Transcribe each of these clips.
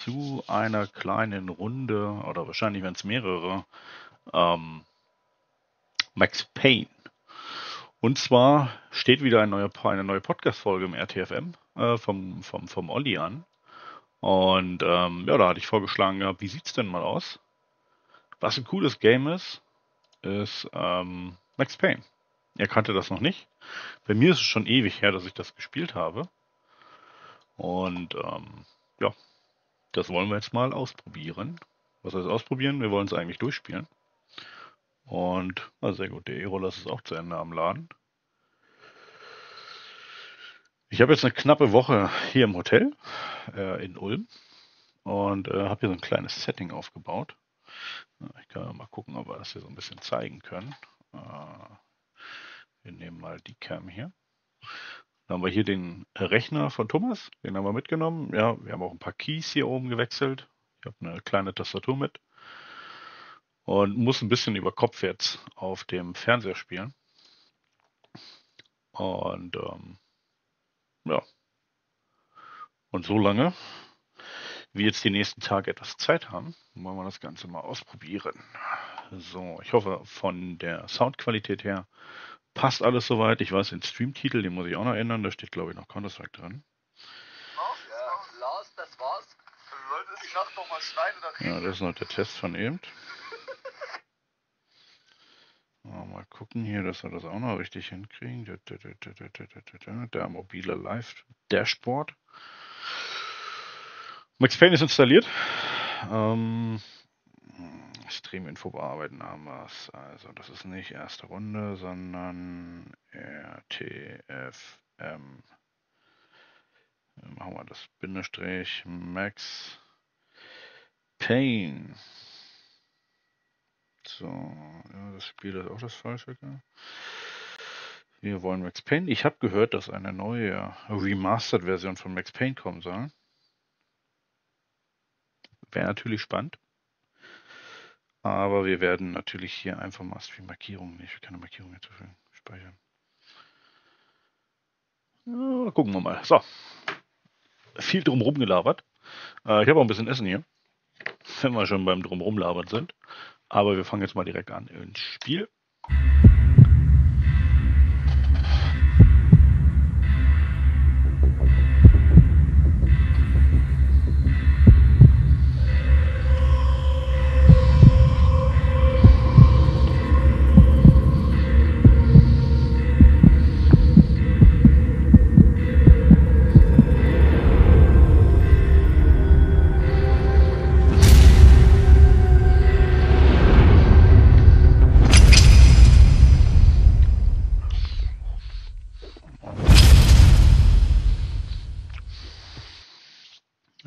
zu einer kleinen Runde, oder wahrscheinlich werden es mehrere, ähm, Max Payne. Und zwar steht wieder eine neue Podcast-Folge im RTFM vom Olli an. Und ja, da hatte ich vorgeschlagen gehabt, wie sieht's denn mal aus? Was ein cooles Game ist Max Payne. Er kannte das noch nicht. Bei mir ist es schon ewig her, dass ich das gespielt habe. Und ja, das wollen wir jetzt mal ausprobieren. Was heißt ausprobieren? Wir wollen es eigentlich durchspielen. Und sehr gut, der E-Roller ist auch zu Ende am Laden. Ich habe jetzt eine knappe Woche hier im Hotel in Ulm und habe hier so ein kleines Setting aufgebaut. Ich kann mal gucken, ob wir das hier so ein bisschen zeigen können. Wir nehmen mal die Cam hier. Dann haben wir hier den Rechner von Thomas, den haben wir mitgenommen. Ja, wir haben auch ein paar Keys hier oben gewechselt. Ich habe eine kleine Tastatur mit und muss ein bisschen über Kopf jetzt auf dem Fernseher spielen. Und ja. Und so lange, wie jetzt die nächsten Tage etwas Zeit haben, wollen wir das Ganze mal ausprobieren. So, ich hoffe, von der Soundqualität her passt alles soweit. Ich weiß, den Streamtitel, den muss ich auch noch ändern. Da steht, glaube ich, noch Counter-Strike drin. Ja, Lars, das war's. Wir wollten die Nacht noch mal schneiden. Ja, das ist noch der Test von eben. Mal gucken hier, dass wir das auch noch richtig hinkriegen. Der mobile Live-Dashboard. Max Payne ist installiert. Stream-Info bearbeiten haben wir es. Also das ist nicht erste Runde, sondern RTFM. Machen wir das Bindestrich Max Payne. So, ja, das Spiel ist auch das Falsche. Wir wollen Max Payne. Ich habe gehört, dass eine neue Remastered-Version von Max Payne kommen soll. Wäre natürlich spannend. Aber wir werden natürlich hier einfach mal Stream-Markierungen, ich will keine Markierungen hinzufügen, speichern. Ja, gucken wir mal. So. Viel drumherum gelabert. Ich habe auch ein bisschen Essen hier, wenn wir schon beim drumherum labern sind. Aber wir fangen jetzt mal direkt an ins Spiel.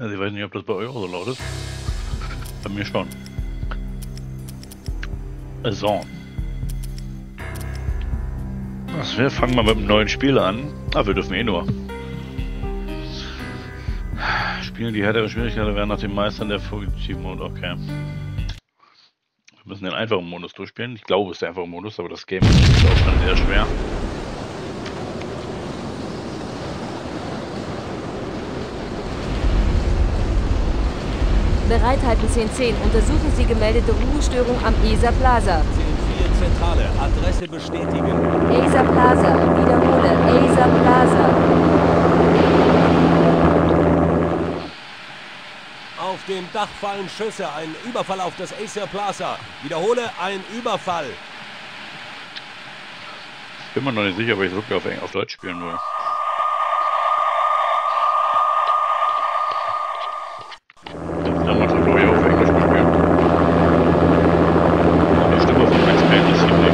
Also ich weiß nicht, ob das bei euch auch so laut ist. Bei mir schon. So. Also wir fangen mal mit einem neuen Spiel an. Wir dürfen eh nur. Spielen die härtere Schwierigkeit werden nach dem Meistern der Fugitiv-Mode. Okay. Wir müssen den einfachen Modus durchspielen. Ich glaube, es ist der einfache Modus, aber das Game ist auch schon sehr schwer. Bereithalten 1010. Untersuchen Sie gemeldete Ruhestörung am ESA Plaza. 10-4 Zentrale. Adresse bestätigen. ESA Plaza. Wiederhole. ESA Plaza. Auf dem Dach fallen Schüsse. Ein Überfall auf das Acer Plaza. Wiederhole, ein Überfall. Ich bin mir noch nicht sicher, ob ich es wirklich auf Deutsch spielen will. Damals habe ich auch auf Englisch gespielt. Die Stimme von Max Payne ist ziemlich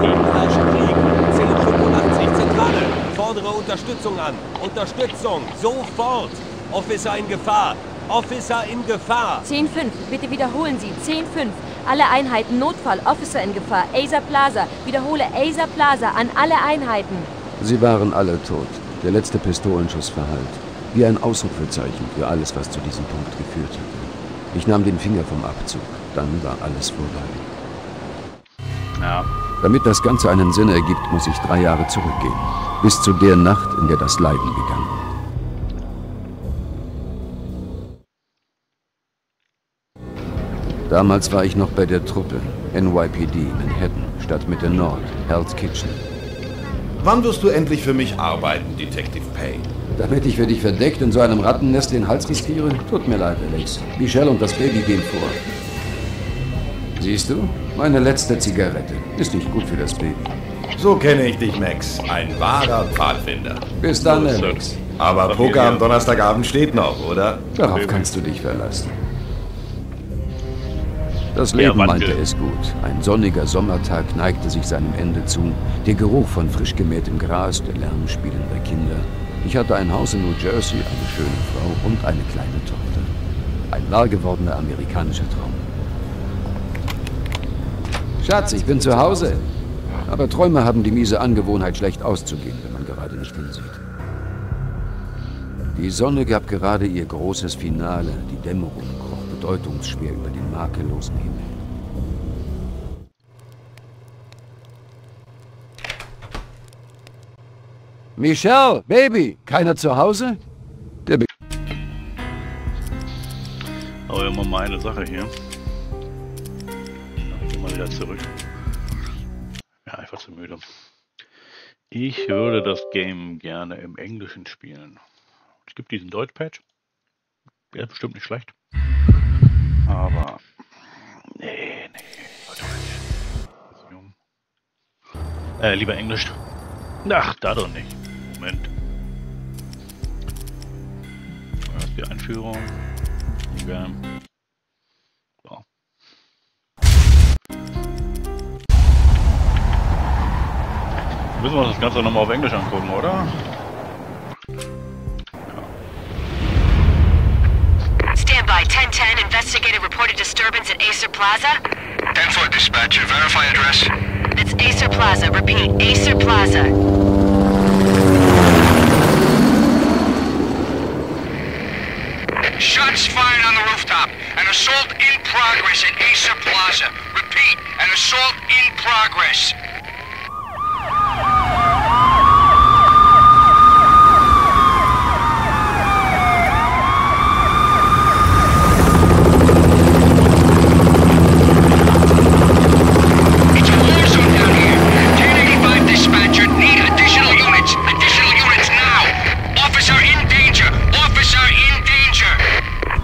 cool. Krieg. 1085 Zentrale. Fordere Unterstützung an. Unterstützung. Sofort. Officer in Gefahr. Officer in Gefahr. 10-5. Bitte wiederholen Sie. 10-5. Alle Einheiten Notfall. Officer in Gefahr. ESA Plaza. Wiederhole. ESA Plaza. An alle Einheiten. Sie waren alle tot. Der letzte Pistolenschuss verhallt. Wie ein Ausrufezeichen für alles, was zu diesem Punkt geführt hatte. Ich nahm den Finger vom Abzug. Dann war alles vorbei. Ja. Damit das Ganze einen Sinn ergibt, muss ich 3 Jahre zurückgehen. Bis zu der Nacht, in der das Leiden begann. Damals war ich noch bei der Truppe. NYPD, Manhattan, Stadtmitte Nord, Hell's Kitchen. Wann wirst du endlich für mich arbeiten, Detective Payne? Damit ich für dich verdeckt in so einem Rattennest den Hals riskiere? Tut mir leid, Alex. Michelle und das Baby gehen vor. Siehst du? Meine letzte Zigarette. Ist nicht gut für das Baby. So kenne ich dich, Max. Ein wahrer Pfadfinder. Bis dann, Alex. Aber Poker am Donnerstagabend steht noch, oder? Darauf kannst du dich verlassen. Das Leben meinte es gut. Ein sonniger Sommertag neigte sich seinem Ende zu. Der Geruch von frisch gemähtem Gras, der Lärm spielender Kinder. Ich hatte ein Haus in New Jersey, eine schöne Frau und eine kleine Tochter. Ein wahr gewordener amerikanischer Traum. Schatz, ich bin zu Hause. Aber Träume haben die miese Angewohnheit, schlecht auszugehen, wenn man gerade nicht hinsieht. Die Sonne gab gerade ihr großes Finale. Die Dämmerung kroch bedeutungsschwer über den makellosen Himmel. Michelle, Baby, keiner zu Hause? Aber immer meine Sache hier. Ich geh mal wieder zurück. Ja, ich war zu müde. Ich würde das Game gerne im Englischen spielen. Es gibt diesen Deutsch-Patch. Der ist bestimmt nicht schlecht. Aber nee, Deutsch. Lieber Englisch. Ach, da doch nicht. Moment. Das ist die Einführung. Okay. So. Müssen wir uns das Ganze nochmal auf Englisch angucken, oder? Standby 1010, investigator reported disturbance at Acer Plaza. 10-4 dispatcher, verify address. It's Acer Plaza, repeat, Acer Plaza. Shots fired on the rooftop. An assault in progress at Acer Plaza. Repeat, an assault in progress. It's a war zone down here. 1085 dispatcher, need additional units. Additional units now. Officer in danger. Officer in danger.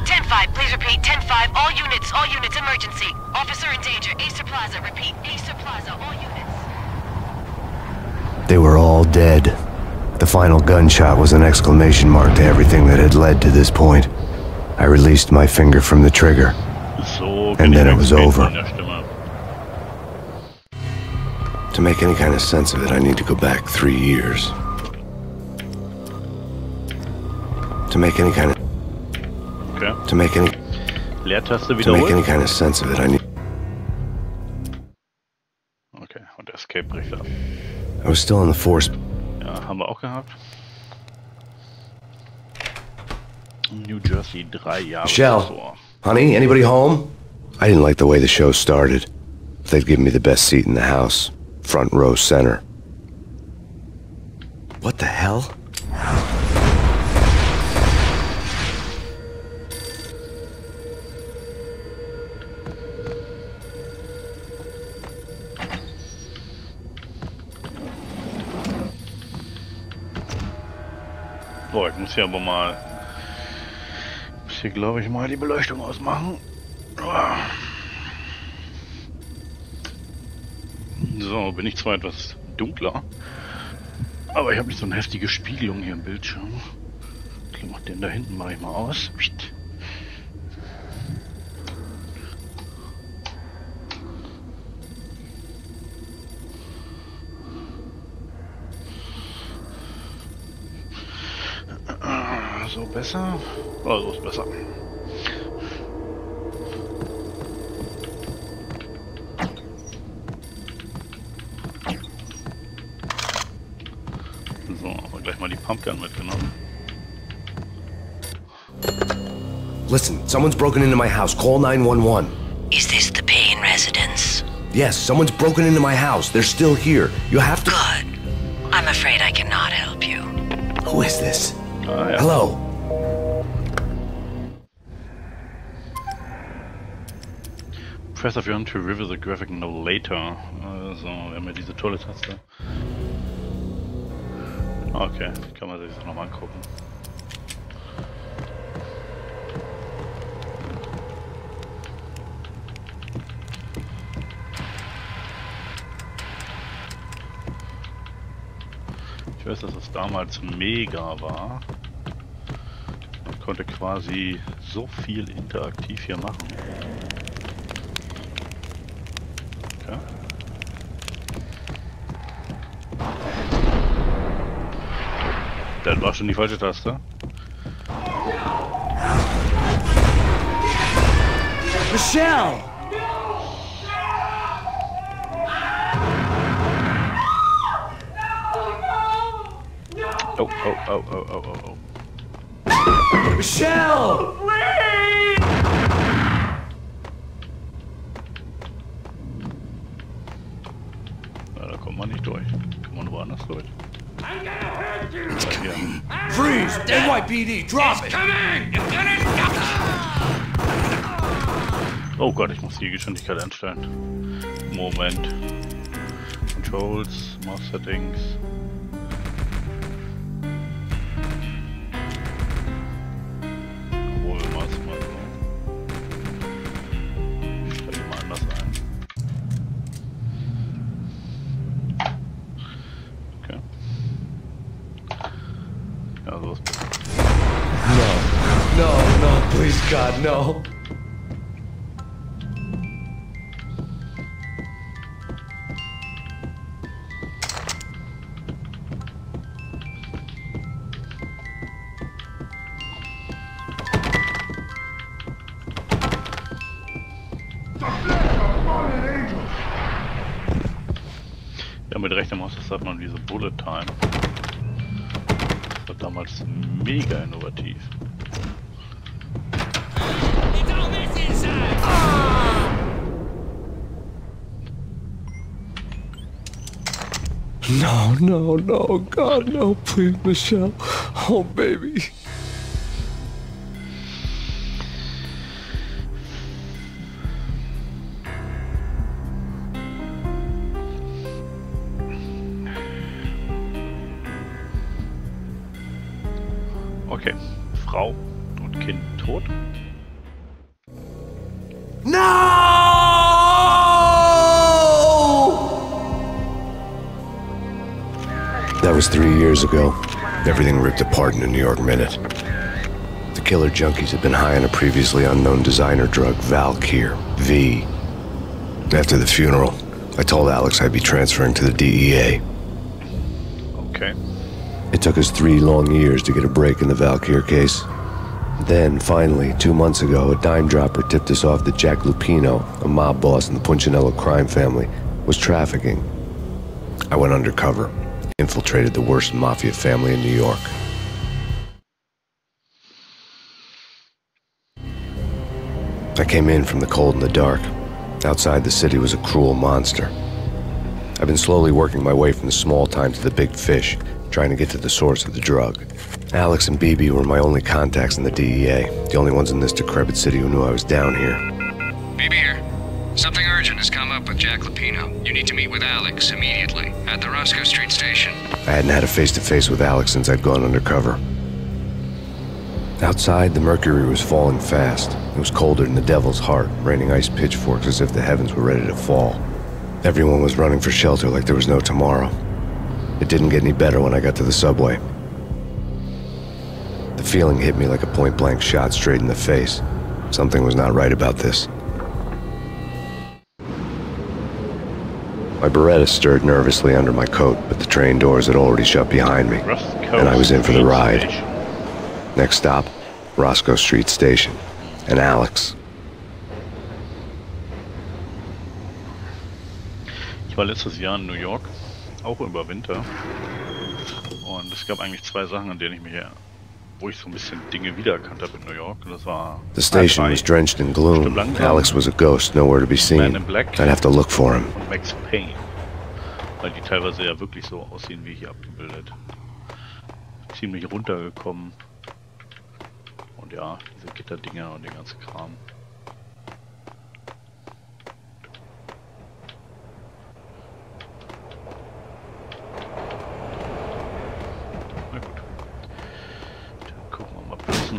10-5, please repeat, 10-5, all units, emergency. Officer in danger, Acer Plaza, repeat, Acer Plaza, all units. They were all dead. The final gunshot was an exclamation mark to everything that had led to this point. I released my finger from the trigger, So and then it was over. in der Stimme. To make any kind of sense of it, I need to go back 3 years. To make any kind of... Okay. To make any... Leertaste To make any wiederholt. kind of sense of it, I need... Okay, und Escape bricht ab. I was still in the force. Ja, haben wir auch gehabt. New Jersey, 3 Jahre Michelle, zuvor. honey, anybody home? I didn't like the way the show started. They'd given me the best seat in the house. Front row center. What the hell? So, ich muss hier aber mal... Muss hier, glaube ich, mal die Beleuchtung ausmachen. So, bin ich zwar etwas dunkler, aber ich habe nicht so eine heftige Spiegelung hier im Bildschirm. Ich mach den da hinten mache ich mal aus. So besser? Oh, so ist besser. So, aber gleich mal die Pumpgun mitgenommen. Listen, someone's broken into my house. Call 911. Is this the Payne residence? Yes, someone's broken into my house. They're still here. You have to... Good. I'm afraid I cannot help you. Who is this? Ah, ja. Press if you want to review the graphic novel later. Also, wir haben ja diese tolle Taste. Okay, kann man sich das nochmal angucken. Ich weiß, dass es damals mega war. Man konnte quasi so viel interaktiv hier machen. Okay. Das war schon die falsche Taste. Michelle! Oh, oh, oh, oh, oh, oh, oh. Michelle! Na, da kommt man nicht durch. Kann man woanders durch. It's coming. Freeze! NYPD, drop it! Coming! Oh Gott, ich muss die Geschwindigkeit einstellen. Moment. Controls, Mouse Settings. Obwohl, wir machen es mal so. Ich stelle die mal anders ein. Okay. Ja, sowas besser. No, please God, no. Ja, mit rechter Maustaste hat man diese Bullet Time. Das war damals mega innovativ. No, God, no, please, Michelle. Oh, baby. Okay, Frau und Kind tot. That was 3 years ago. Everything ripped apart in a New York minute. The killer junkies had been high on a previously unknown designer drug, Valkyr, V. After the funeral, I told Alex I'd be transferring to the DEA. Okay. It took us 3 long years to get a break in the Valkyr case. Then, finally, 2 months ago, a dime dropper tipped us off that Jack Lupino, a mob boss in the Punchinello crime family, was trafficking. I went undercover, infiltrated the worst mafia family in New York. I came in from the cold and the dark. Outside the city was a cruel monster. I've been slowly working my way from the small time to the big fish, trying to get to the source of the drug. Alex and BB were my only contacts in the DEA, the only ones in this decrepit city who knew I was down here. BB here. Something urgent has come up with Jack Lupino. You need to meet with Alex immediately at the Roscoe Street station. I hadn't had a face-to-face with Alex since I'd gone undercover. Outside, the mercury was falling fast. It was colder than the devil's heart, raining ice pitchforks as if the heavens were ready to fall. Everyone was running for shelter like there was no tomorrow. It didn't get any better when I got to the subway. The feeling hit me like a point-blank shot straight in the face. Something was not right about this. My Beretta stirred nervously under my coat, but the train doors had already shut behind me, and I was in for the ride. Next stop, Roscoe Street Station, and Alex. Ich war letztes Jahr in New York, auch über Winter. Und es gab eigentlich 2 Sachen, an denen ich mich, wo ich so ein bisschen Dinge wiedererkannt habe in New York. Und das war The station was drenched in gloom. Alex was a ghost, nowhere to be seen. Man in Black I'd have to look for him. und Max Payne. Weil die teilweise ja wirklich so aussehen wie hier abgebildet. Ziemlich runtergekommen. Und ja, diese Gitterdinger und der ganze Kram.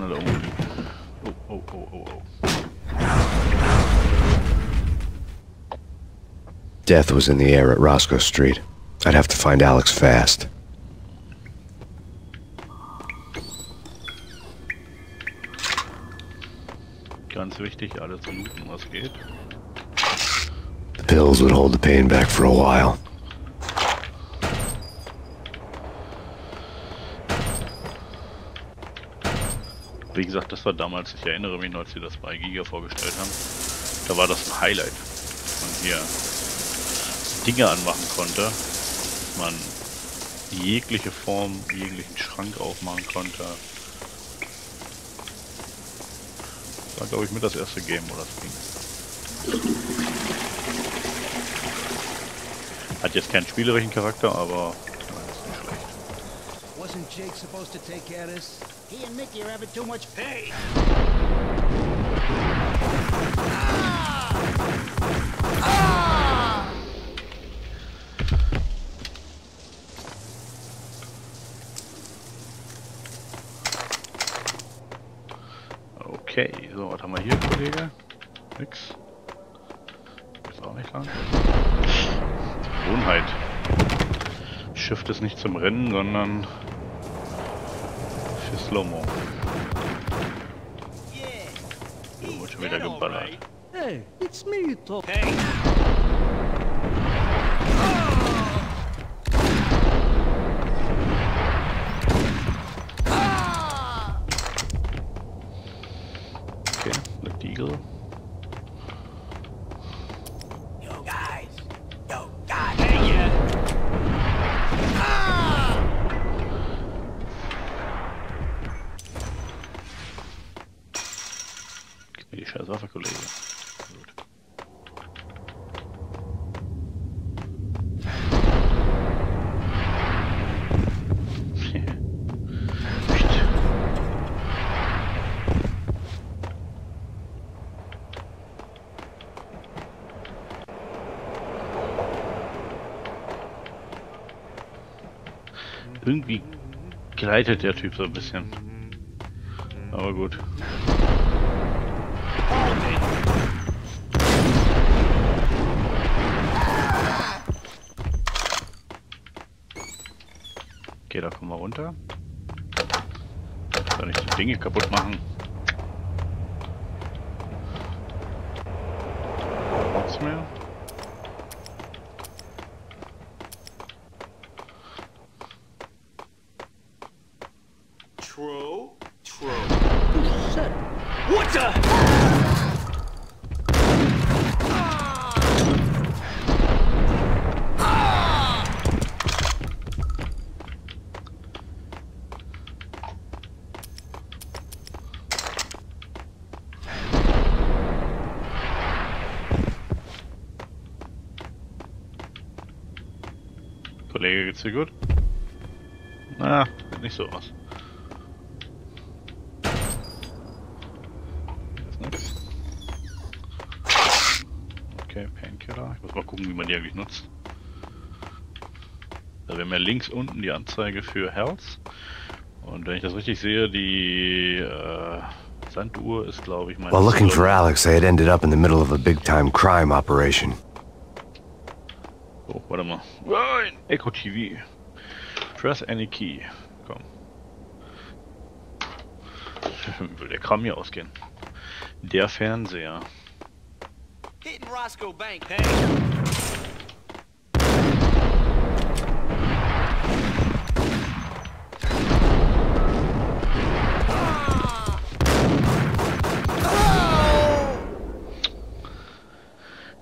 alle da oben. Oh. Death was in the air at Roscoe Street. I'd have to find Alex fast. Ganz wichtig, alles looten, was geht. The pills would hold the pain back for a while. Wie gesagt, das war damals, ich erinnere mich noch, als sie das bei Giga vorgestellt haben. Da war das ein Highlight. Dass man hier Dinge anmachen konnte. Dass man jegliche Form, jeglichen Schrank aufmachen konnte. Das war, glaube ich, mit das erste Game, wo das ging. Hat jetzt keinen spielerischen Charakter, aber ist nicht schlecht. Wasn't Jake supposed to take care of this? He and Mickey are having too much pain. Okay, so, was haben wir hier, Kollege? Nix. Ist auch nicht lang. Gewohnheit. Shift ist nicht zum Rennen, sondern für Slow-Mo. So, wird schon wieder geballert. Hey, it's me, Top. Hey! Okay, Black Eagle. Yo, guys. Yo, guys. Hey, yeah! Die scheiß Waffe, Kollege. Gut. Irgendwie gleitet der Typ so ein bisschen. Aber gut. Okay, da kommen wir runter. Soll ich die Dinge kaputt machen? Nichts mehr. True. What the? Kollege, geht's dir gut? Na, sieht nicht so aus. Ist nix. Okay, Painkiller. Ich muss mal gucken, wie man die eigentlich nutzt. Da wäre mir links unten die Anzeige für Health. Und wenn ich das richtig sehe, die Sanduhr ist, glaube ich, mein... While looking for Alex, I had ended up in the middle of a big-time crime operation. Oh, warte mal. Nein! Echo TV. Press any key. Komm. Will der Kram hier ausgehen? Der Fernseher. Hitting Roscoe Bank. Hey!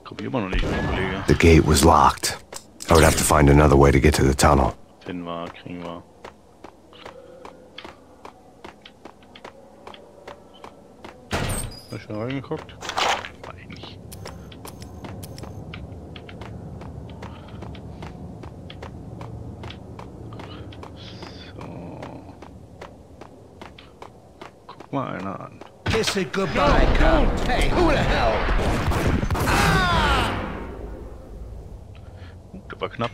Komm ich immer noch nicht rein, Kollege. The gate was locked. I would have to find another way to get to the tunnel. Finden wir, kriegen wir. Hast du schon reingeguckt? Nein, nicht. So. Guck mal einer an. Kiss it goodbye, Count. Hey, who the hell? Das war knapp.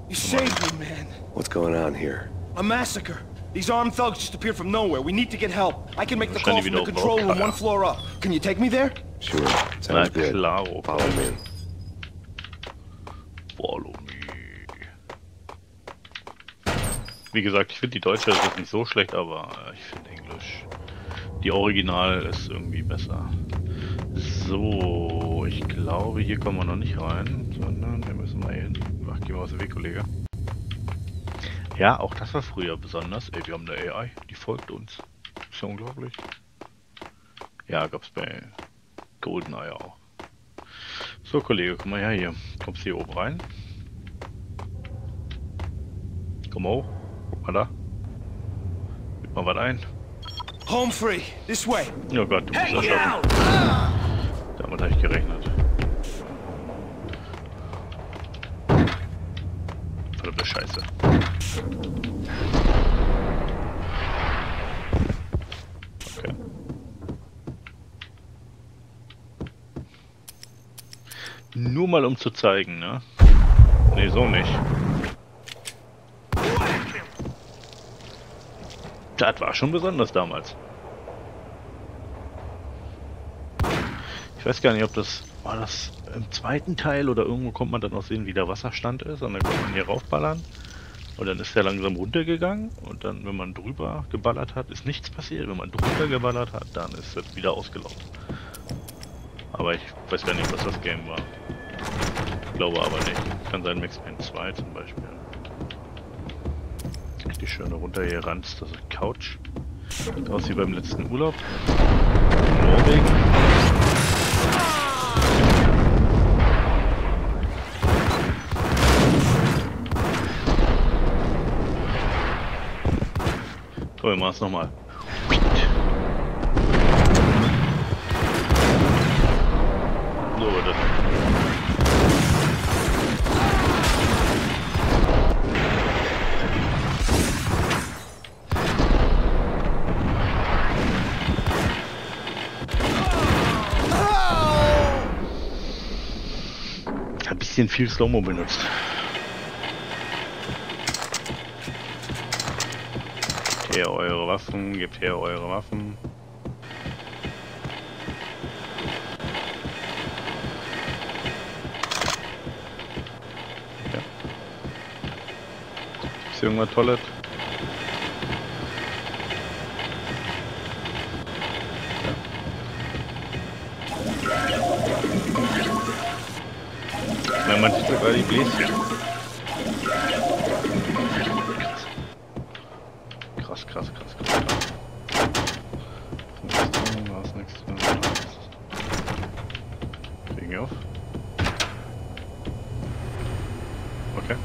You saved me, man. What's going on here? A massacre. These armed thugs just appeared from nowhere. We need to get help. I can make the call from the control room 1 floor up. Can you take me there? Sure. Sounds good. Klaro. Follow me. Follow me. Wie gesagt, ich finde die deutsche ist nicht so schlecht, aber ich finde Englisch. Die Original ist irgendwie besser. So, ich glaube, hier kommen wir noch nicht rein, sondern wir müssen mal hier hin. Ach, geh mal aus dem Weg, Kollege. Ja, auch das war früher besonders. Ey, wir haben eine AI, die folgt uns. Ist ja unglaublich. Ja, gab's bei GoldenEye auch. So, Kollege, komm mal her hier. Kommst hier oben rein? Komm hoch. Guck mal da. Gib mal was ein. Home free. This way. Oh Gott, du musst das schaffen. Damit habe ich gerechnet. Verdammte Scheiße. Okay. Nur mal um zu zeigen, ne? Ne, so nicht. Das war schon besonders damals. Ich weiß gar nicht, ob das... War das im zweiten Teil oder irgendwo kommt man dann auch sehen, wie der Wasserstand ist und dann kann man hier raufballern und dann ist der langsam runtergegangen und dann, wenn man drüber geballert hat, ist nichts passiert. Wenn man drüber geballert hat, dann ist es wieder ausgelaufen. Aber ich weiß gar nicht, was das Game war. Ich glaube aber nicht. Kann sein Max Payne 2 zum Beispiel. Richtig schön runter hier ranzt, das ist Couch. Sieht aus wie beim letzten Urlaub. In Norwegen. Komm, wir machen es nochmal. So, das. Ein bisschen viel Slow-Mo benutzt. Gebt her eure Waffen, gebt her eure Waffen. Ja. Ist hier irgendwas Tolles? Ja. Man sieht sogar die Bläschen. Krass. Was nächstes? Kriegen wir auf. Okay.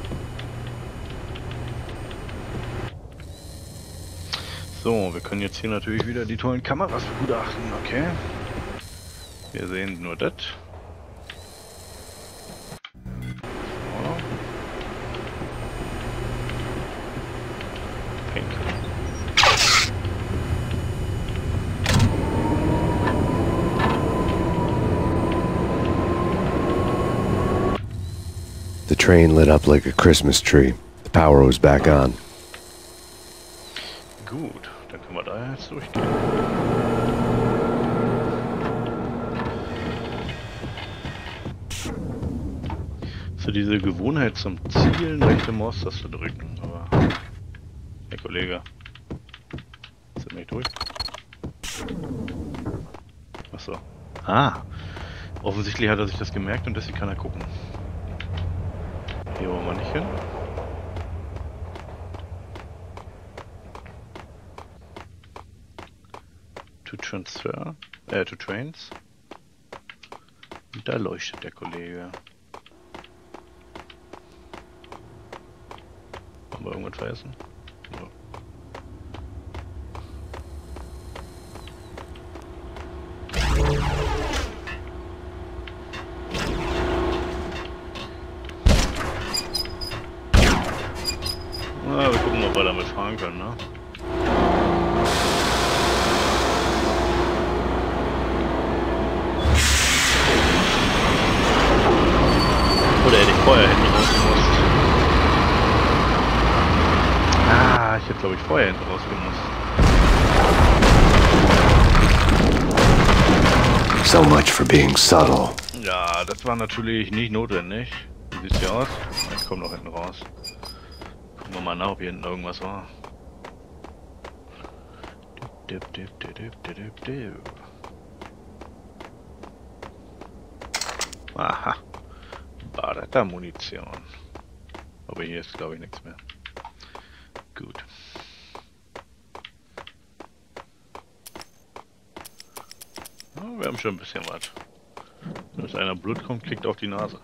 So, wir können jetzt hier natürlich wieder die tollen Kameras begutachten. Okay. Wir sehen nur das. The train lit up like a Christmas tree. The power was back on. Gut, dann können wir da jetzt durchgehen. So diese Gewohnheit zum Zielen, rechte Maustaste drücken, aber... Hey Kollege, sind wir nicht durch? Achso. Ah! Offensichtlich hat er sich das gemerkt und deswegen kann er gucken. Hier wollen wir nicht hin. To transfer, to trains. Und da leuchtet der Kollege. Haben wir irgendwas vergessen? Ja. Na, wir gucken, ob wir damit fahren können, ne? Oder hätte ich vorher rausgemusst. Ah, ich hätte glaube glaube ich, vorher hinten rausgemusst. So much for being subtle. Ja, das war natürlich nicht notwendig. Wie sieht's hier aus? Ich komme noch hinten raus. Gucken wir mal nach, ob hier hinten irgendwas war. Aha. Barata-Munition. Aber hier ist, glaube ich, nichts mehr. Gut. Ja, wir haben schon ein bisschen was. Wenn einer Blut kommt, kriegt auf die Nase.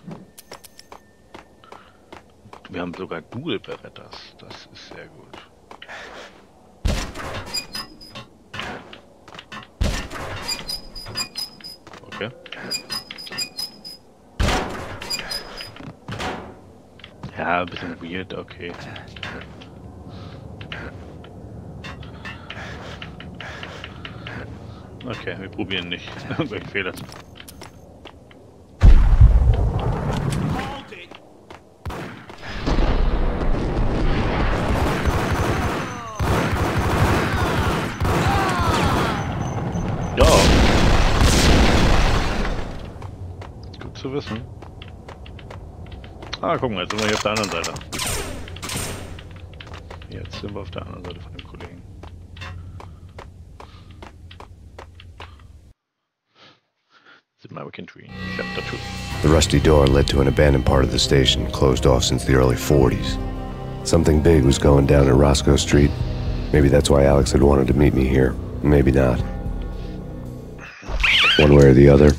Wir haben sogar Google-Berettas. Das ist sehr gut. Okay. Ja, ein bisschen weird, okay. Okay, wir probieren nicht. Irgendwelche Fehler zu. Ja. Gut zu wissen. Ah, guck mal, jetzt sind wir hier auf der anderen Seite. Jetzt sind wir auf der anderen Seite von dem Kollegen. American Tree, Chapter 2. The rusty door led to an abandoned part of the station, closed off since the early 40s. Something big was going down at Roscoe Street. Maybe that's why Alex had wanted to meet me here. Maybe not. One way or the other,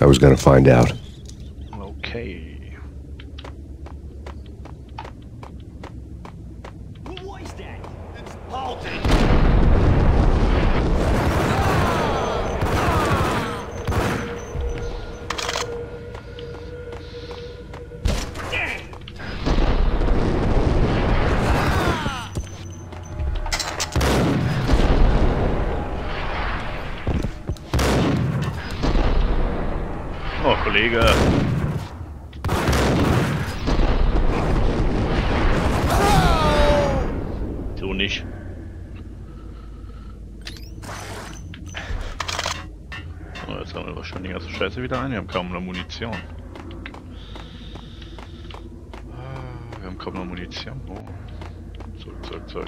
I was gonna find out. Okay. What is that? It's Halton! Oh, Kollege. So nicht. Oh, jetzt haben wir wahrscheinlich die ganze Scheiße wieder ein. Wir haben kaum noch Munition. Wir haben kaum noch Munition. Oh. Zurück.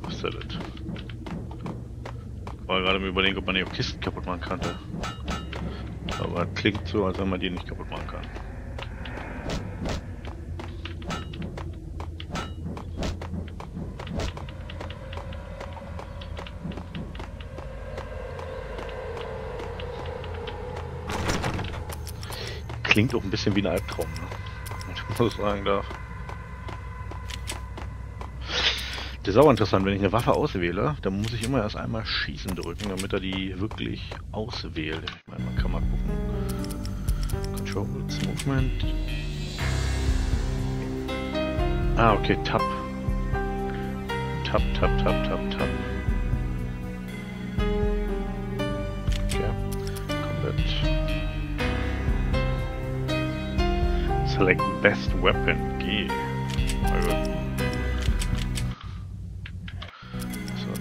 Was ist das? Ich war gerade mir überlegen, ob man die auch Kisten kaputt machen könnte. Aber klingt so, als wenn man die nicht kaputt machen kann. Klingt auch ein bisschen wie ein Albtraum, ne? Ich muss sagen darf. Das ist auch interessant, wenn ich eine Waffe auswähle, dann muss ich immer erst einmal Schießen drücken, damit er die wirklich auswählt. Ich meine, man kann mal gucken. Controls, Movement. Ah, okay, Tab. Tab. Okay, Combat. Select Best Weapon, G. Also.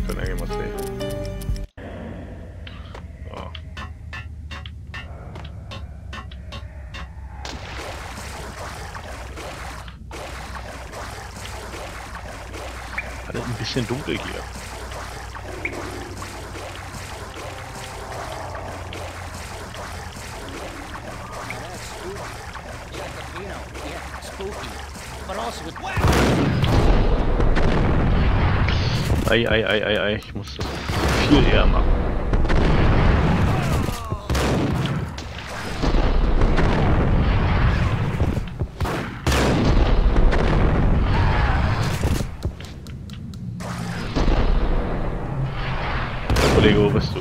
Dann irgendwas sehen. So. Alles ein bisschen dunkel hier. Ei, ich muss das viel eher machen. Kollege, wo bist du?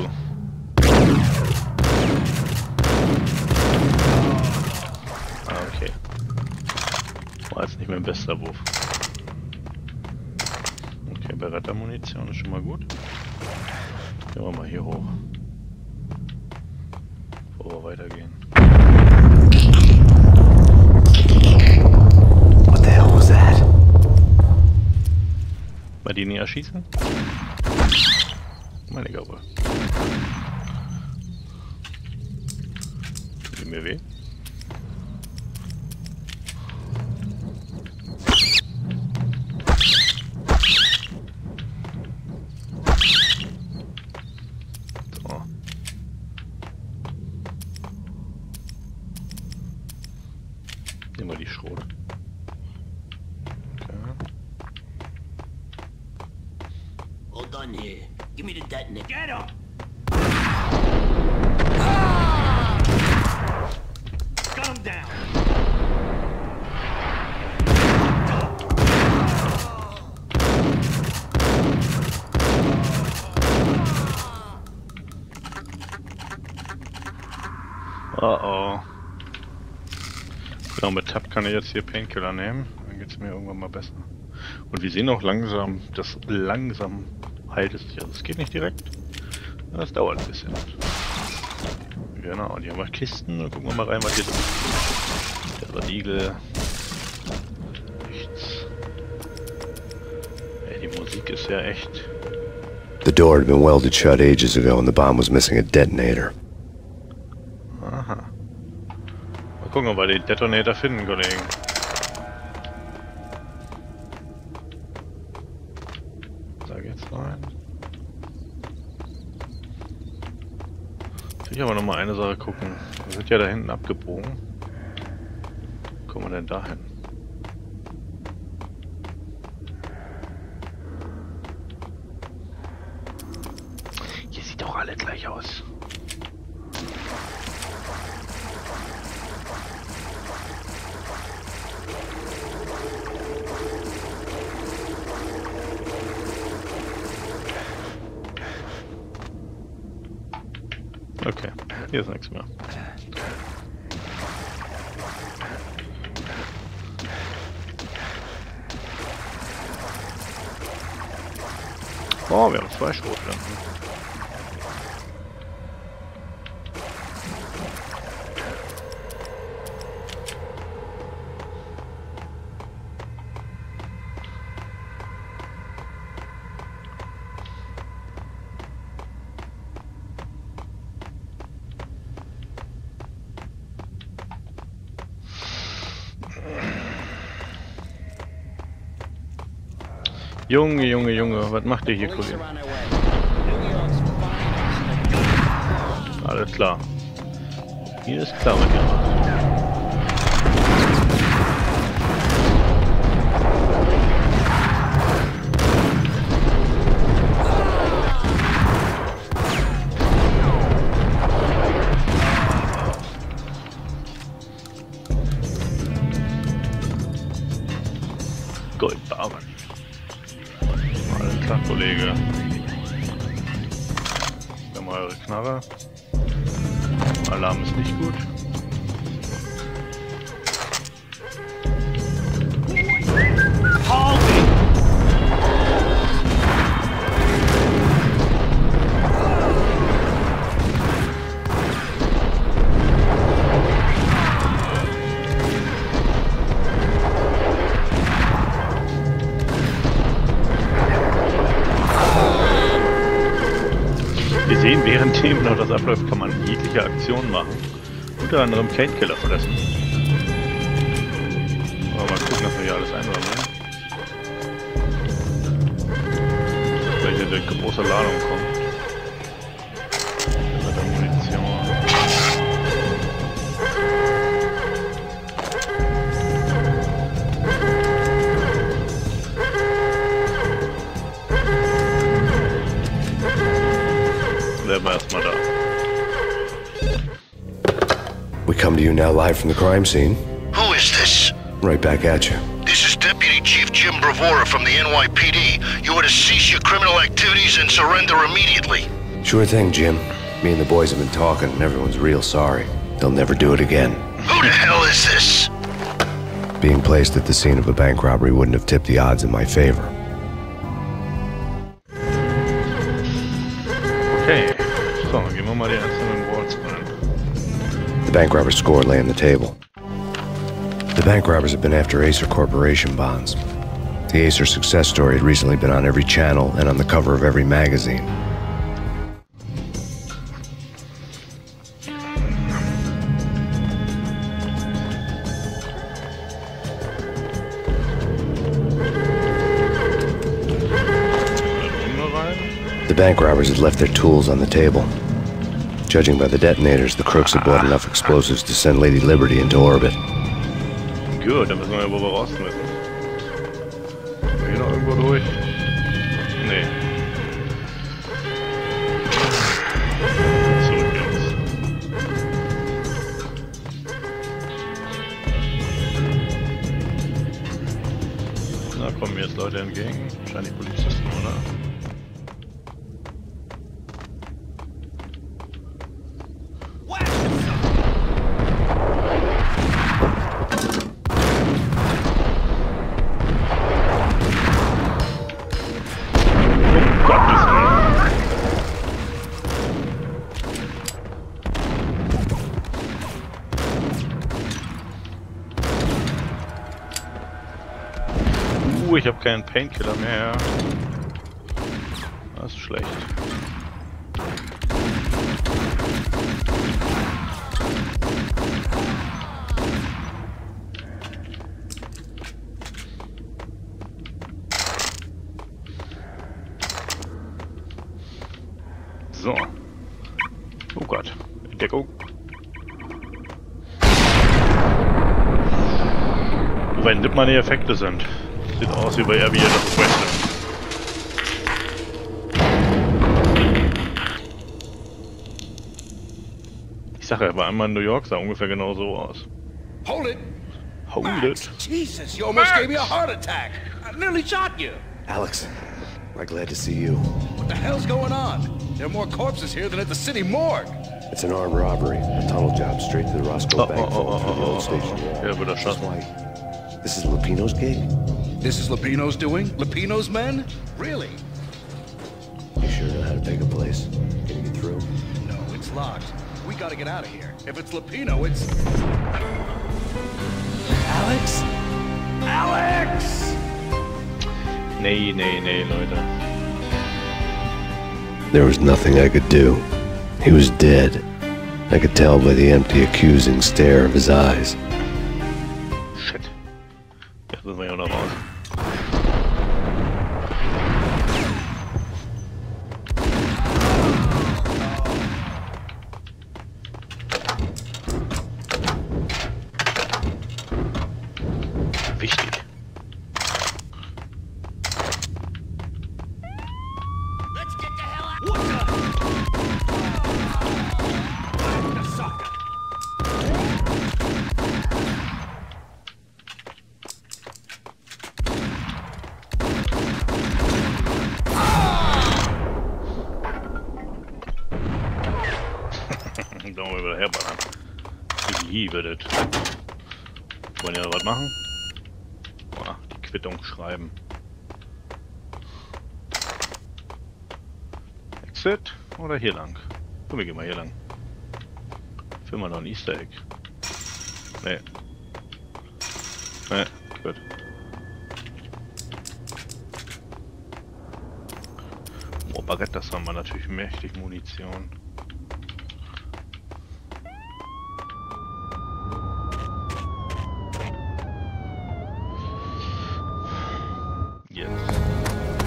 Ah, okay. War jetzt nicht mein bester Wurf. Okay, Beretta-Munition ist schon mal gut. Gehen wir mal hier hoch. wo wir weitergehen. What the hell was that? Mal die nie erschießen? Meine Gaube. Tut mir weh. So. Nehmen wir die Schrot. Hold on here. Give me the detonator. Get him! Got him down. Oh. Genau, mit Tab kann ich jetzt hier Painkiller nehmen. Dann geht es mir irgendwann mal besser. Und wir sehen auch langsam, dass langsam heilt es sich. Also es geht nicht direkt. Das dauert ein bisschen. Genau, und hier haben wir Kisten. Dann gucken wir mal rein, was hier drin ist. Der Radigel. Nichts. Ey, die Musik ist ja echt. The door had been welded shut ages ago and the bomb was missing a detonator. Aha. Mal gucken, ob wir den Detonator finden, Kollegen. Da geht's rein. Ich will aber noch mal eine Sache gucken. Wir sind ja da hinten abgebogen. Wo kommen wir denn da hin? Hier sieht doch alle gleich aus. Okay, hier ist nichts mehr. Oh, wir haben 2 Schrotflinten. Junge, was macht ihr hier, Kollege? Alles klar. Hier ist klar, was ihr macht. Goldbarren. Alles klar, Kollege. Wir haben eure Knarre. Alarm ist nicht gut. Wir sehen, währenddem noch das abläuft, kann man jegliche Aktion machen. Unter anderem Painkiller fressen. Aber mal gucken, dass wir hier alles einsammeln. Dass gleich hier eine große Ladung kommt. Mit der Munition. Bleiben wir erstmal da. We come to you now live from the crime scene. Who is this? Right back at you. This is Deputy Chief Jim Bravura from the NYPD. You are to cease your criminal activities and surrender immediately. Sure thing, Jim. Me and the boys have been talking and everyone's real sorry. They'll never do it again. Who the hell is this? Being placed at the scene of a bank robbery wouldn't have tipped the odds in my favor. Okay, so, dann gehen wir mal die einzelnen Walls rein. bank robber's score lay on the table. The bank robbers had been after Acer Corporation bonds. The Acer success story had recently been on every channel and on the cover of every magazine. The bank robbers had left their tools on the table. Judging by the detonators, the crooks had bought enough explosives to send Lady Liberty into orbit. Gut, dann müssen wir ja wohl raus müssen. Hier noch irgendwo durch? Nee. Zurück jetzt. Na, kommen mir jetzt Leute entgegen? Wahrscheinlich Polizisten, oder? Ich habe keinen Painkiller mehr. Das ist schlecht. So. Oh Gott. Entdeckung. Wenn das meine Effekte sind. Sieht aus wie bei RTFM, das ist Western. Ich sag ja, er war einmal in New York, sah ungefähr genau so aus. Hold it! Hold Max, it! Jesus, you almost gave me a heart attack! I nearly shot you! Alex, we're glad to see you. What the hell's going on? There are more corpses here than at the city morgue! It's an armed robbery, a tunnel job straight to the Roscoe Bank vault through the old station wall. Ja, wird erschossen. This is Lupino's gig? This is Lupino's doing? Lupino's men? Really? You sure know how to pick a place? Can you get through? No, it's locked. We gotta get out of here. If it's Lupino, it's... Alex? Alex! Nee, Leute. There was nothing I could do. He was dead. I could tell by the empty, accusing stare of his eyes. Shit. Jetzt müssen wir ja noch raus. Wichtig. Let's get the hell out. What the? Don't wir wieder herballern. Wie wird es? Wollen ja was machen? Boah, die Quittung schreiben. Exit oder hier lang? Komm, wir gehen mal hier lang. Finden wir noch ein Easter Egg. Nee. Nee, gut. Oh, Barettas haben wir natürlich mächtig Munition.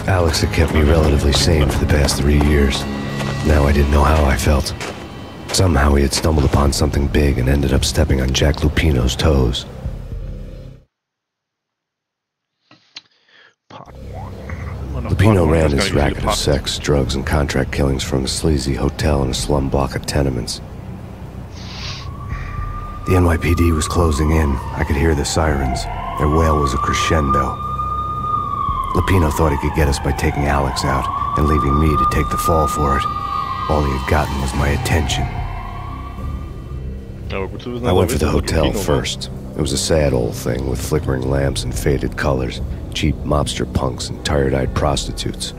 Alex had kept me relatively sane for the past 3 years. Now I didn't know how I felt. Somehow he had stumbled upon something big and ended up stepping on Jack Lupino's toes. Lupino ran his racket of sex, drugs, and contract killings from a sleazy hotel in a slum block of tenements. The NYPD was closing in. I could hear the sirens. Their wail was a crescendo. Lupino thought he could get us by taking Alex out and leaving me to take the fall for it. All he had gotten was my attention. I went for the hotel first. It was a sad old thing with flickering lamps and faded colors, cheap mobster punks and tired-eyed prostitutes.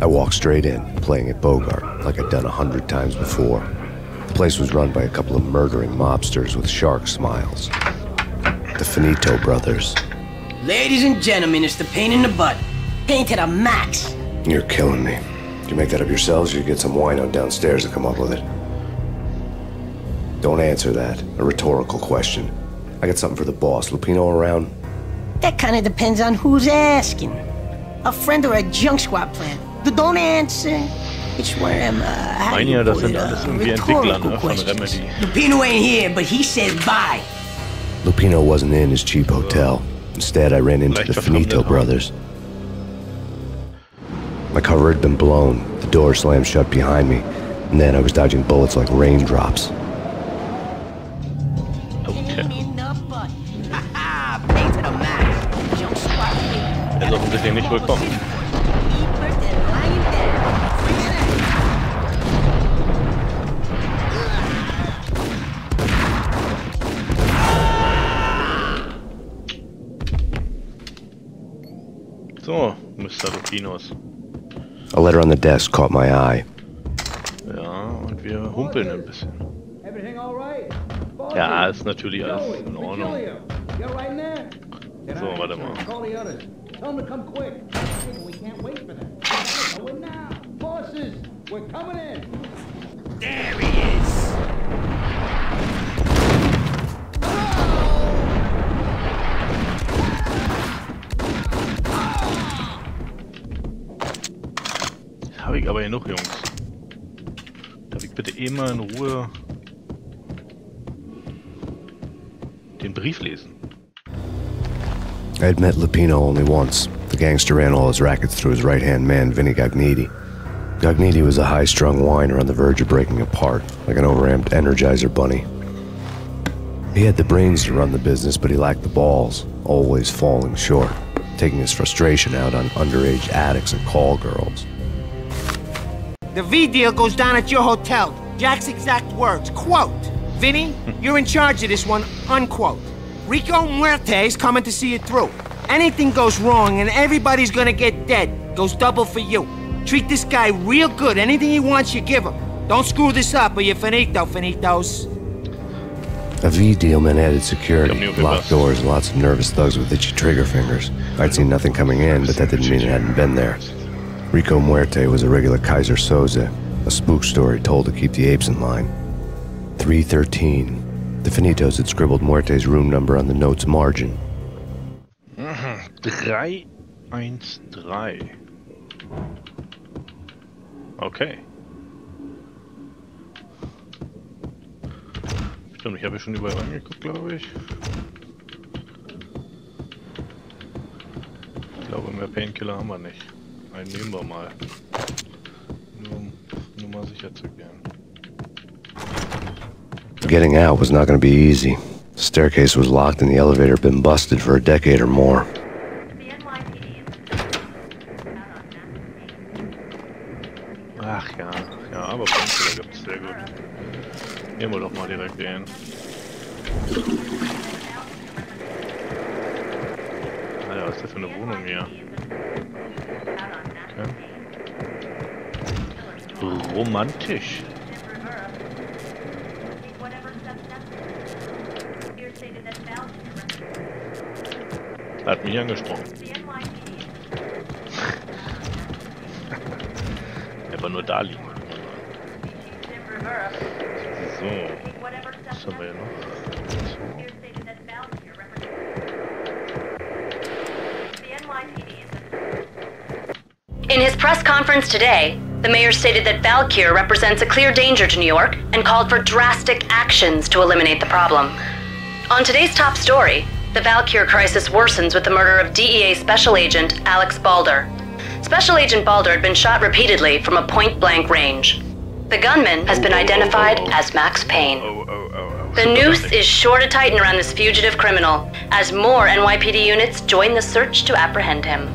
I walked straight in, playing at Bogart like I'd done 100 times before. The place was run by a couple of murdering mobsters with shark smiles. The Finito brothers. Ladies and gentlemen, it's the Payne in the butt. Payne to the max. You're killing me. Did you make that up yourselves, or you get some wino downstairs to come up with it? Don't answer that. A rhetorical question. I got something for the boss. Lupino around? That kind of depends on who's asking. A friend or a junk squad plan. Don't answer. It's where I'm, how do you put it, rhetorical questions. Lupino ain't here, but he says bye. Lupino wasn't in his cheap hotel. Instead, I ran into the Finito brothers. My cover had been blown. The door slammed shut behind me. And then I was dodging bullets like raindrops. Er ist offensichtlich nicht willkommen. So, Mr. Lupinos. A letter on the desk caught my eye. Ja, und wir humpeln ein bisschen. Ja, ist natürlich alles in Ordnung. So, warte mal. There he is. Habe ich aber genug, Jungs. Darf ich bitte immer in Ruhe den Brief lesen? I had met Lupino only once. The gangster ran all his rackets through his right-hand man, Vinny Gagniti. Gagniti was a high-strung whiner on the verge of breaking apart, like an overamped Energizer bunny. He had the brains to run the business, but he lacked the balls, always falling short, taking his frustration out on underage addicts and call girls. The V deal goes down at your hotel. Jack's exact words, quote, Vinny, you're in charge of this one, unquote. Rico Muerte's coming to see it through. Anything goes wrong and everybody's gonna get dead. Goes double for you. Treat this guy real good. Anything he wants, you give him. Don't screw this up or you're finito, finitos. A V deal meant added security, locked doors, and lots of nervous thugs with itchy trigger fingers. I'd seen nothing coming in, but that didn't mean it hadn't been there. Rico Muerte was a regular Kaiser Soze, a spook story told to keep the apes in line. 313. The Finitos had scribbled Muerte's room number on the note's margin. 313. Okay. Stimmt, ich habe ja schon überall angeguckt, glaube ich. Ich glaube, mehr Painkiller haben wir nicht. Einen nehmen wir mal. Nur mal sicher zu gehen. Getting out was not going to be easy. The staircase was locked and the elevator had been busted for a decade or more. Ach ja, aber Painkiller gibt es sehr gut. Nehmen wir doch mal direkt den. Alter, was ist das für eine Wohnung hier? Okay. Romantisch. Hat mich angesprochen. Einfach nur da liegen. So. Was haben wir hier noch? In his press conference today, the mayor stated that Valkyr represents a clear danger to New York and called for drastic actions to eliminate the problem. On today's top story, the Valkyr crisis worsens with the murder of DEA Special Agent Alex Balder. Special Agent Balder had been shot repeatedly from a point-blank range. The gunman has been identified as Max Payne. The noose is sure to tighten around this fugitive criminal as more NYPD units join the search to apprehend him.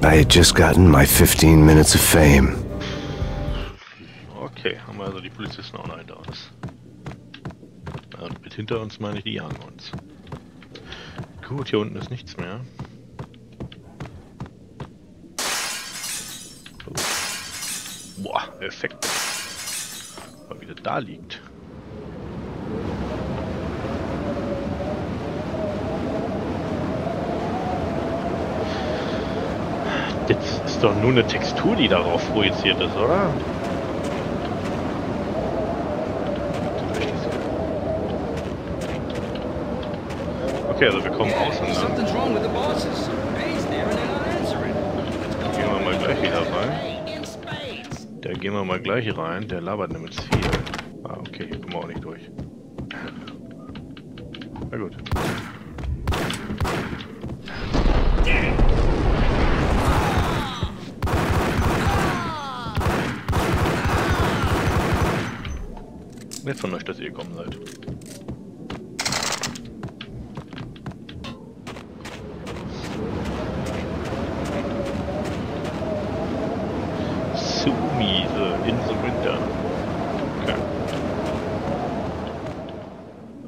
I had just gotten my 15 minutes of fame. Okay, haben wir also die Polizisten auch noch hinter uns. Und mit hinter uns meine ich, die jagen uns. Gut, hier unten ist nichts mehr. Oh. Boah, Effekt. Weil wieder da liegt. doch nur eine Textur, die darauf projiziert ist, oder? Okay, also wir kommen außen lang. Da gehen wir mal gleich wieder rein. Da gehen wir mal gleich rein. Der labert nämlich viel. Ah, okay, hier kommen wir auch nicht durch. Na gut. Nett von euch, dass ihr gekommen seid. So miese in the winter. Okay.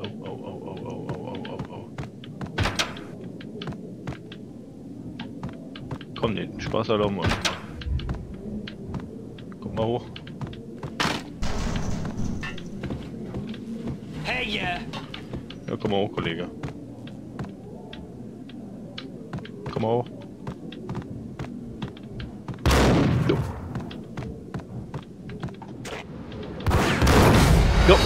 Oh. Komm, den Spaß erlauben wir uns mal. Guck mal hoch. Ja, komm mal hoch, Kollege. Komm mal hoch. Jo. Jo.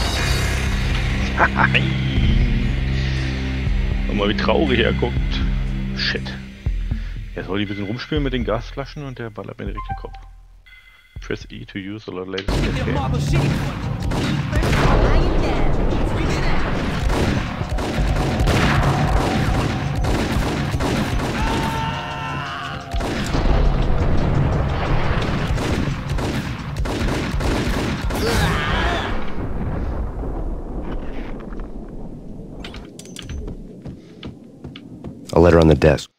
Guck mal, wie traurig er guckt. Shit. Er soll die ein bisschen rumspielen mit den Gasflaschen und der ballert mir direkt den Kopf. Press E to use the latest escape. A letter on the desk.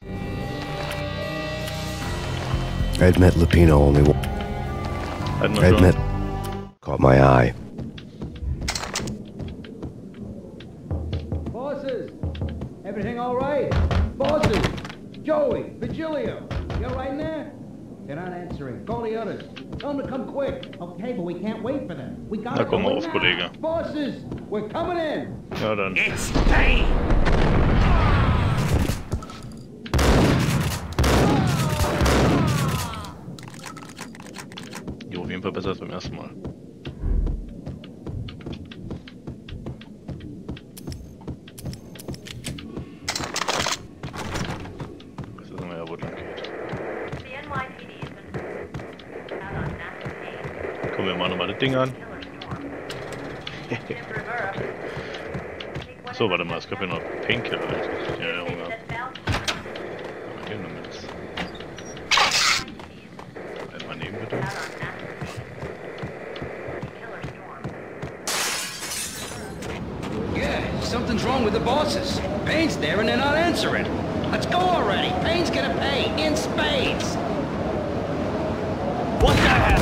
I admit Lupino only I admit caught my eye. Bosses! Everything all right? Bosses! Joey! Vigilio! You all right in there? They're not answering. Call the others. Tell them to come quick. Okay, but we can't wait for them. We gotta come auf, Kollege. Bosses! We're coming in! Ja, dann. It's Payne! Auf jeden Fall besser als beim ersten Mal. Das wissen wir ja, wo es lang geht. Gucken wir mal nochmal das Ding an. Okay. So, warte mal, es gab ja noch Painkiller, wenn ich richtig die Erinnerung habe. Aber den Moment. Einmal nehmen bitte. Something's wrong with the bosses. Payne's there and they're not answering. Let's go already. Payne's gonna pay in spades. What the hell?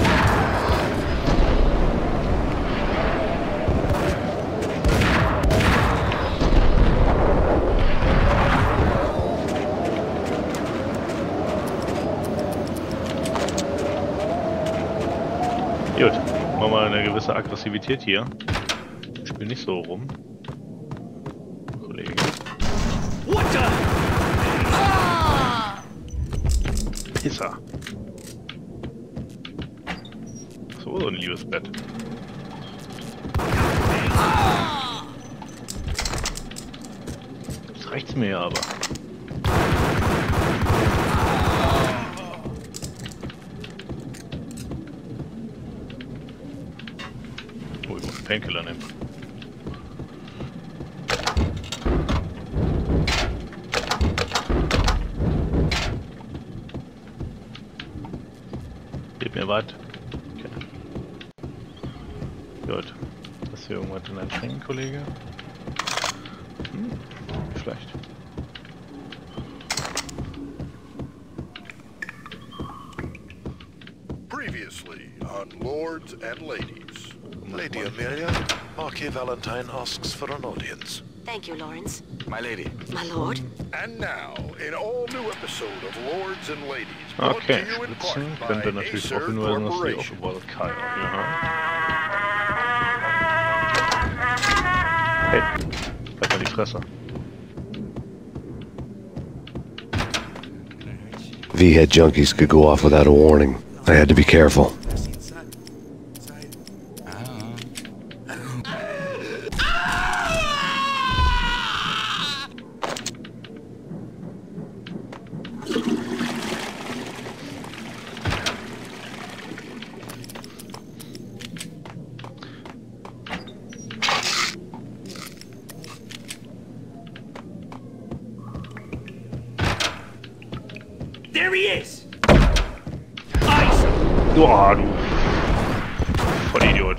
Gut, machen wir eine gewisse Aggressivität hier. Ich bin nicht so rum. Ist er. So ein liebes Bett. Jetzt reicht's mir aber. Oh, ich muss einen Painkiller nehmen. Mir was. Okay. Gut. Hast du hier irgendwas in deinem Schenken, Kollege? Schlecht. Previously on Lords and Ladies. Lady Amelia, Marquis Valentine asks for an audience. Thank you, Lawrence. My lady. My lord. And now, in all new episode of Lords and Ladies. Okay, Spitzen könnte natürlich darauf hinweisen, dass die aufgebaut hat. Hey, halt mal die Fresse. V-head junkies could go off without a warning. I had to be careful. There he is! Du Vollidiot.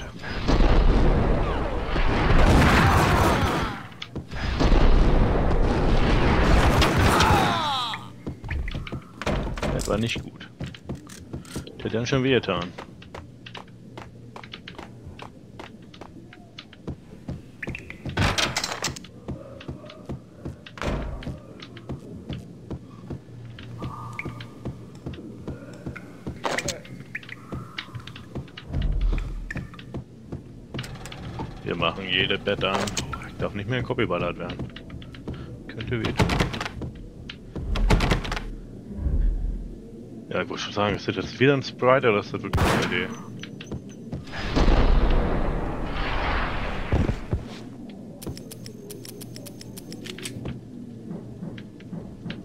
Das war nicht gut. Der hat dann schon wehgetan. Wir machen jede Bett an. Ich darf nicht mehr in Kopie ballert werden. Könnte wehtun. Ja, ich wollte schon sagen, ist das jetzt wieder ein Sprite oder ist das wirklich eine Idee?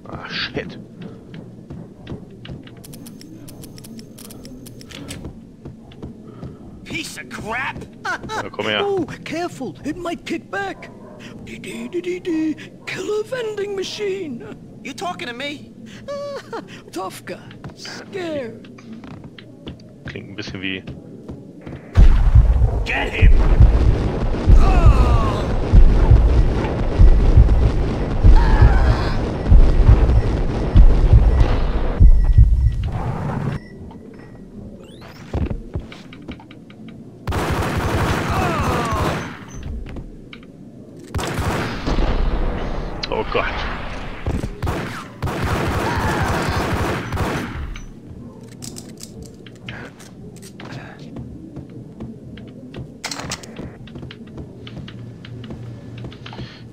Ah, shit. Piece of crap! Ja, komm her. Oh, careful, it might kick back. Killer vending machine. You talking to me? Tough guy, scared. Klingt ein bisschen wie... Get him! Oh Gott.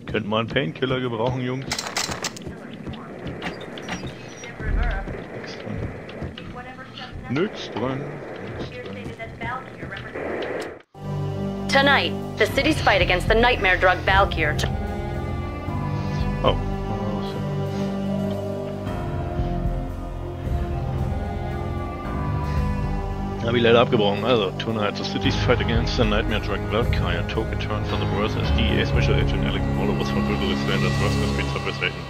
Könnten mal einen Painkiller gebrauchen, Jungs. Nix dran. Tonight, the city's fight against the nightmare drug Valkyr. Oh. Habe ich leider abgebrochen. Also, tonight, the city's fight against the nightmare drug Valkyr took a turn for the worse as DEA Special Agent Alec Waller was found brutally slain as Roscoe's speed subway station.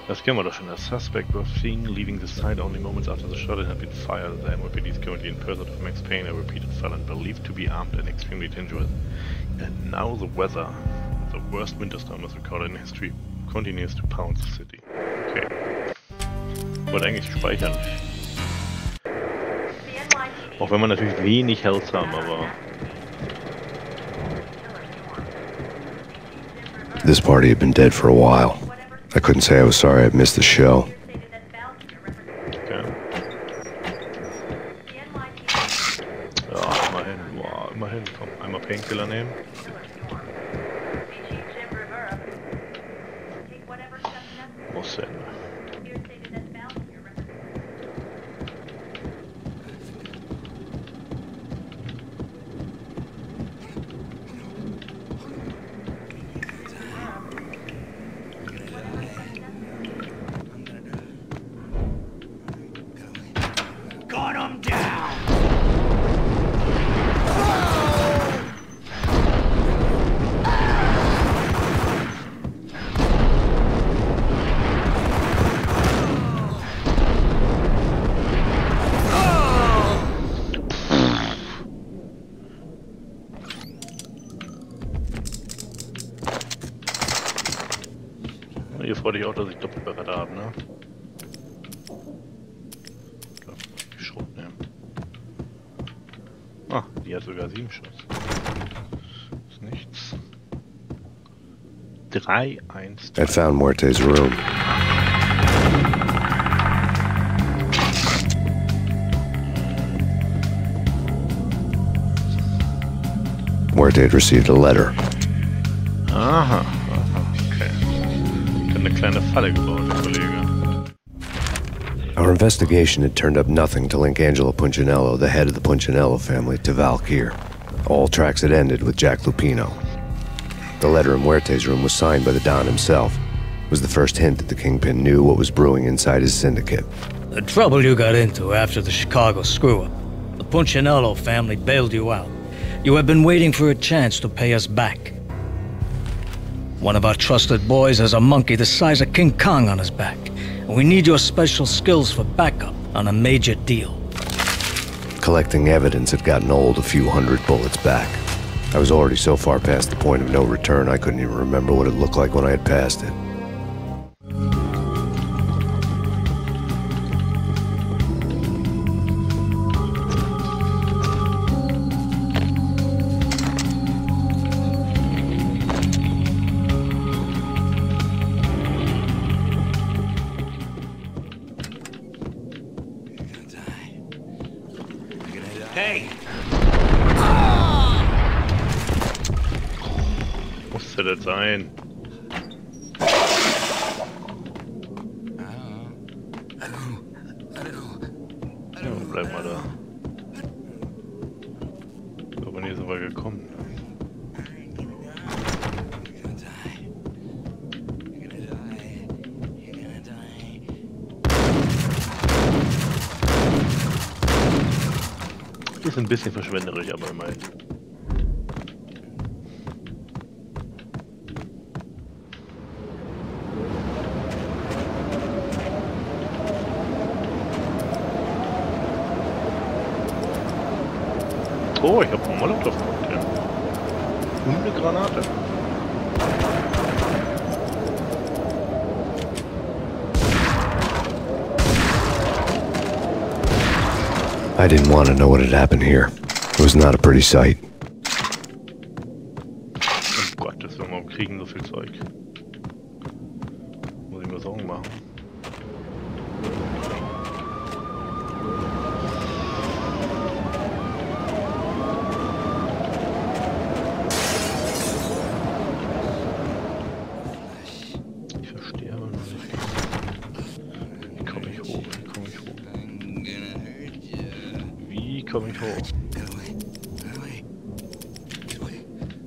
Das kennen wir doch schon. The suspect was seen leaving the site only moments after the shot had been fired. The NYPD is currently in pursuit of Max Payne, a repeated felon believed to be armed and extremely dangerous. And now the weather, the worst winter storm is recorded in history, continues to pound the city. Okay. Wollte eigentlich speichern. Auch wenn wir natürlich wenig Health haben, aber... This party had been dead for a while. I couldn't say I was sorry I'd missed the show. Okay. Ja, immerhin. Wow, immerhin. Komm, einmal Painkiller nehmen. Muss sein. Got him down! Ihr freut euch auch, dass ich Doppelberetta habe, ne? Die Schrot nehmen. Ah, die hat sogar 7 Schuss. Ist nichts. 3, 1, 3. I found Muerte's room. Muerte had received a letter. Aha, okay. Hat eine kleine Falle gebaut, der Kollege. All Our investigation had turned up nothing to link Angelo Punchinello, the head of the Punchinello family, to Valkyr. All tracks had ended with Jack Lupino. The letter in Muerte's room was signed by the Don himself. It was the first hint that the Kingpin knew what was brewing inside his syndicate. The trouble you got into after the Chicago screw-up. The Punchinello family bailed you out. You have been waiting for a chance to pay us back. One of our trusted boys has a monkey the size of King Kong on his back. And we need your special skills for backup on a major deal. Collecting evidence had gotten old a few hundred bullets back. I was already so far past the point of no return I couldn't even remember what it looked like when I had passed it. Hey! Musste das sein? Ja, bleib mal da. Aber nie sind wir gekommen. Ist ein bisschen verschwenderisch, aber immerhin. Oh, ich habe einen Molotow-Cocktail. Und eine Granate. I didn't want to know what had happened here. It was not a pretty sight. Oh Gott, das wir kriegen so viel Zeug. Muss ich mir Sorgen machen. Ich verstehe aber noch nicht. Wie komme ich hoch? Wie komme ich hoch?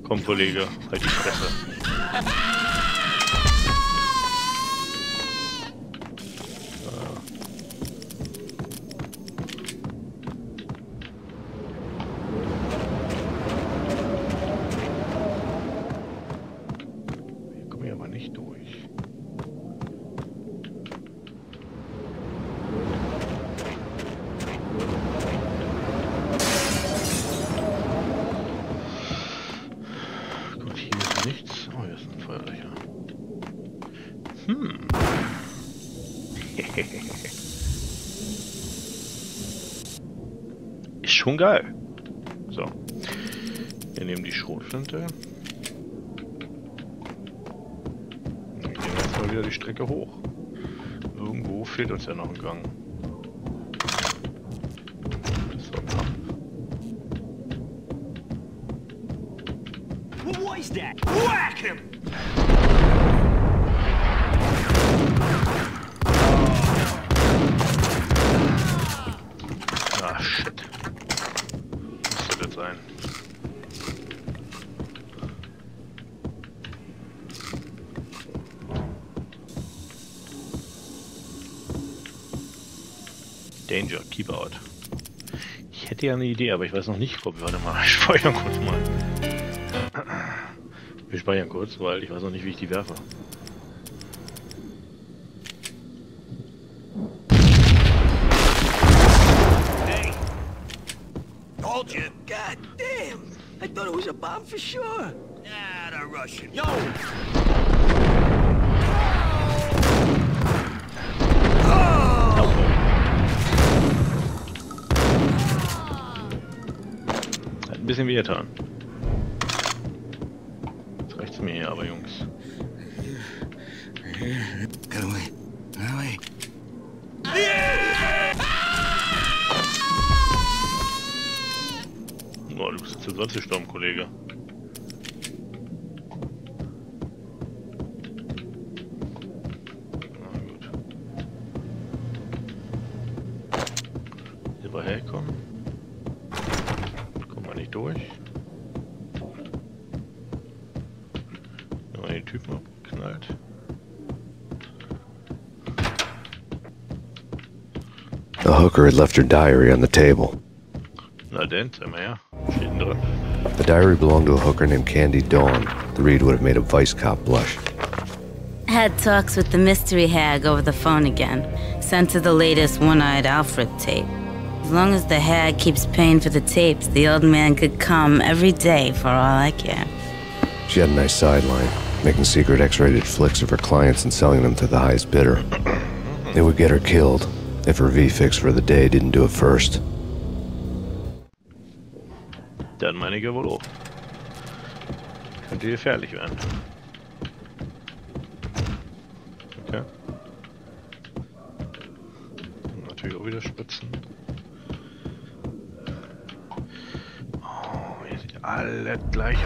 Komm, Kollege, halt die Fresse. Hier komme ich aber nicht durch. Nichts. Oh, hier ist ein Feuerlöcher. Ist schon geil. So. Wir nehmen die Schrotflinte. Dann gehen wir jetzt mal wieder die Strecke hoch. Irgendwo fehlt uns ja noch ein Gang. So, ab. What was that? Whack him! Ah, shit. Müsste das sein. Danger, keep out. Ich hätte ja eine Idee, aber ich weiß noch nicht, ob wir warte mal speichern kurz mal. Wir speichern kurz, weil ich weiß noch nicht, wie ich die werfe. Hey! Told you! God damn! I thought it was a bomb for sure! Nah, the Russian. Yo! Hat ein bisschen wehgetan. Jetzt reicht's mir hier aber, Jungs. Get away. Get away. Oh, du bist jetzt der sonst gestorben, Kollege. Na gut. wir herkommen. Kommen wir nicht durch. Wenn man den Typen abknallt. The hooker had left her diary on the table. Na denn, sag mal her. Steht drin. The diary belonged to a hooker named Candy Dawn. The read would have made a vice cop blush. Had talks with the mystery hag over the phone again. Sent to the latest One-Eyed Alfred tape. As long as the hag keeps paying for the tapes, the old man could come every day for all I care. She had a nice sideline, making secret X-rated flicks of her clients and selling them to the highest bidder. It would get her killed if her V-Fix for the day didn't do it first. Dann meine ich ja wohl auch. Könnte gefährlich werden. Okay. Natürlich auch wieder Spitzen. Oh, hier sieht alles gleich aus.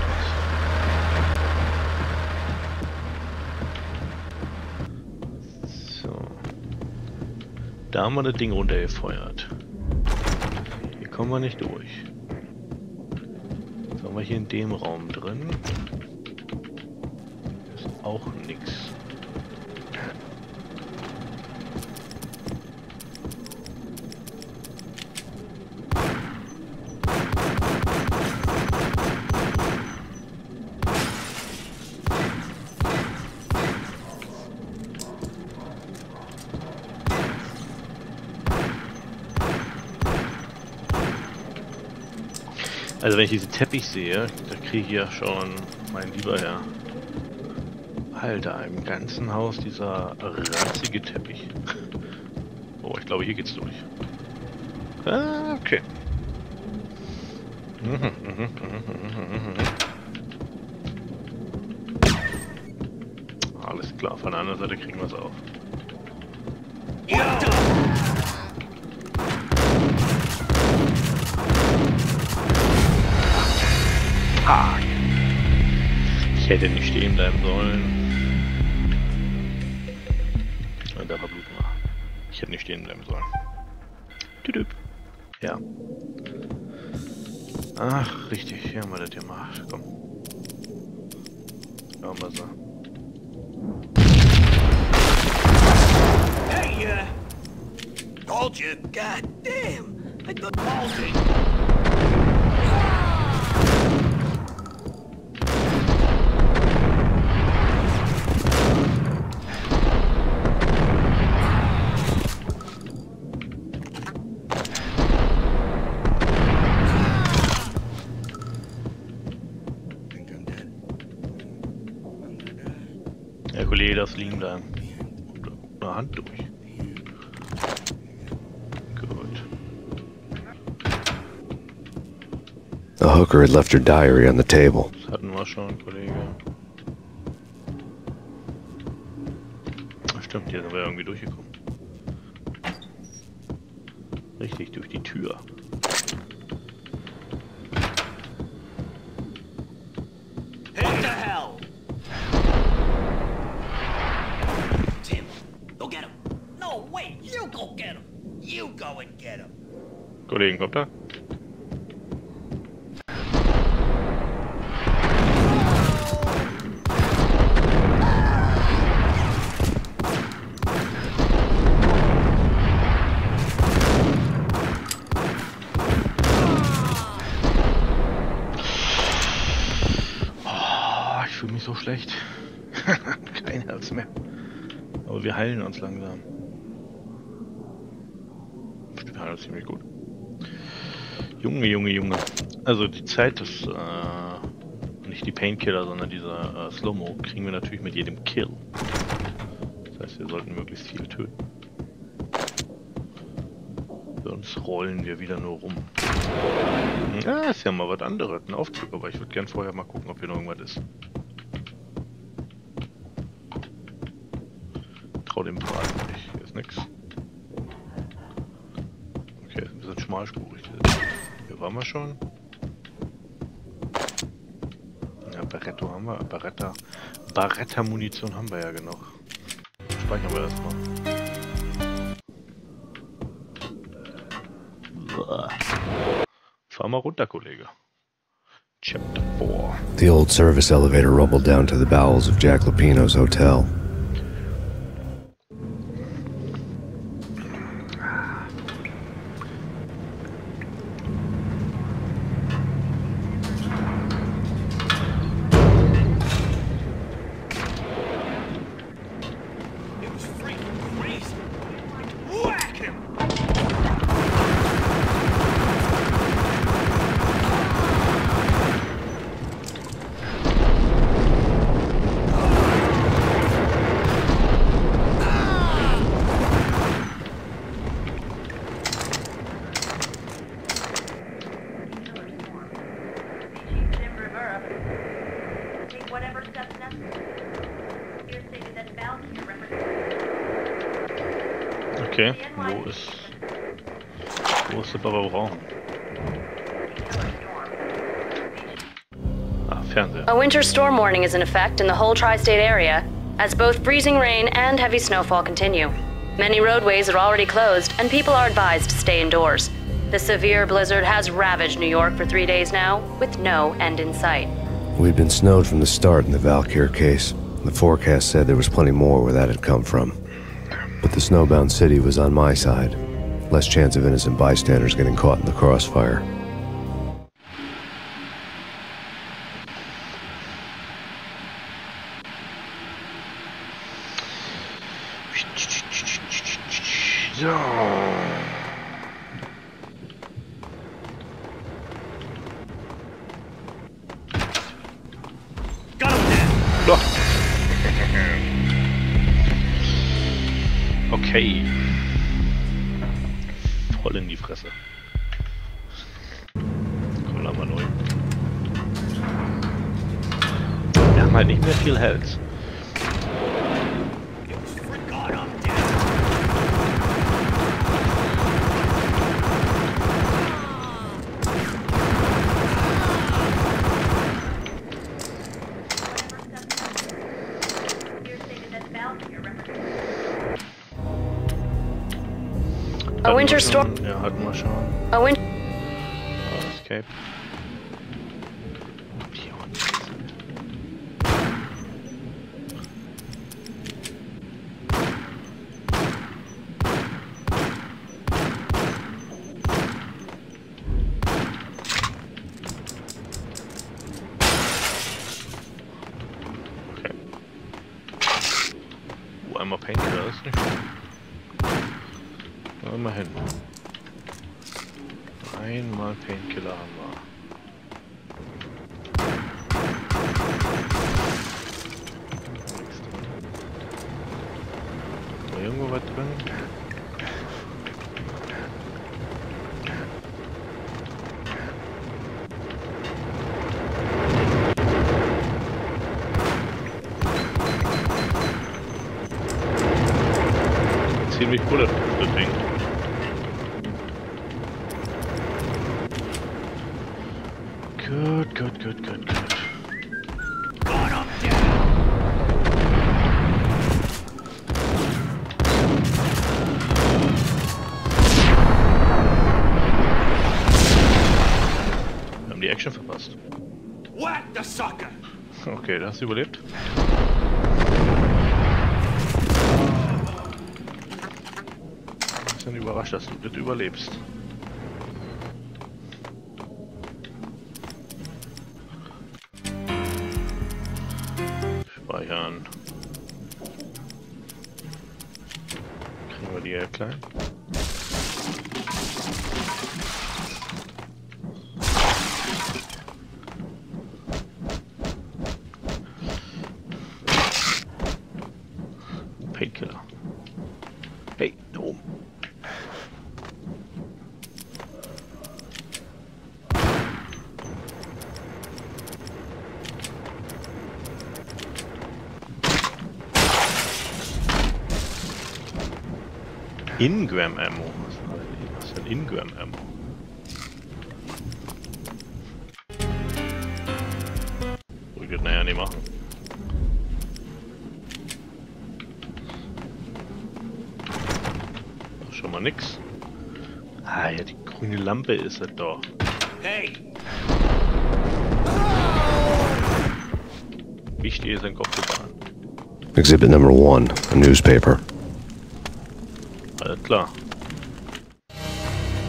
So. Da haben wir das Ding runtergefeuert. Hier kommen wir nicht durch. Sind wir hier in dem Raum drin? Ist auch nix. Also wenn ich diesen Teppich sehe, da kriege ich ja schon, mein lieber Herr. Alter, im ganzen Haus dieser ranzige Teppich. Oh, ich glaube hier geht's durch. Ah, okay. Alles klar, von der anderen Seite kriegen wir es auch. Ah. Ich hätte nicht stehen bleiben sollen. Und da verbluten wir. Ich hätte nicht stehen bleiben sollen. Tüdüp. Ja. Ach, richtig. Hier haben wir das gemacht. Komm. Schauen wir so. Hey, told you. God damn. I thought Baldy. Der Kollege darf liegen bleiben. Eine Hand durch. Gut. The hooker had left her diary on the table. Das hatten wir schon, Kollege. Stimmt, hier sind wir irgendwie durchgekommen. Richtig, durch die Tür. What the hell? Tim, go get him. No, wait, you go get him. You go and get him. Kollegen, kommt da? Ich fühle mich so schlecht. Kein Herz mehr. Aber wir heilen uns langsam. Wir heilen uns ziemlich gut. Junge. Also die Zeit ist nicht die Painkiller, sondern dieser Slow-Mo kriegen wir natürlich mit jedem Kill. Das heißt, wir sollten möglichst viel töten. Sonst rollen wir wieder nur rum. Ja, ist ja mal was anderes. Ein Aufzug, aber ich würde gern vorher mal gucken, ob hier noch irgendwas ist. Trau dem Braten nicht. Hier ist nix. Okay, ist ein bisschen schmalspurig. Hier waren wir schon. Ja, Beretta haben wir. Beretta-Munition haben wir ja genug. Speichern wir erstmal. So. Fahr mal runter, Kollege. Chapter 4. The old service elevator rumbled down to the bowels of Jack Lupino's hotel. Okay, wo ist der blaue Raum? Ah, Fernseher. A winter storm warning is in effect in the whole tri-state area, as both freezing rain and heavy snowfall continue. Many roadways are already closed, and people are advised to stay indoors. The severe blizzard has ravaged New York for 3 days now, with no end in sight. We'd been snowed from the start in the Valkyr case. The forecast said there was plenty more where that had come from. But the snowbound city was on my side. Less chance of innocent bystanders getting caught in the crossfire. So. Got him dead. Okay. Voll in die Fresse. Komm, mal neu. Wir haben halt nicht mehr viel Health. A winter storm. Ja, hatten wir schon. A winter. Escape. Okay. Einmal Painkiller ist nicht schlimm. Immerhin. Einmal Painkiller haben wir. War irgendwo was drin? Ziemlich bulletproof, das Ding. Good. Wir haben die Action verpasst. Whack the sucker! Okay, das hast du überlebt. Ich bin überrascht, dass du das überlebst. Speichern. Kriegen wir die hier klein? Painkiller. Hey, da oben. Ingram Ammo. Was ist denn Ingram Ammo? So geht nachher nicht machen. Das ist schon mal nix. Ah ja, die grüne Lampe ist es doch. Hey! Wichtig ist ein Kopfbewahren. Exhibit number 1, a newspaper. Alles klar.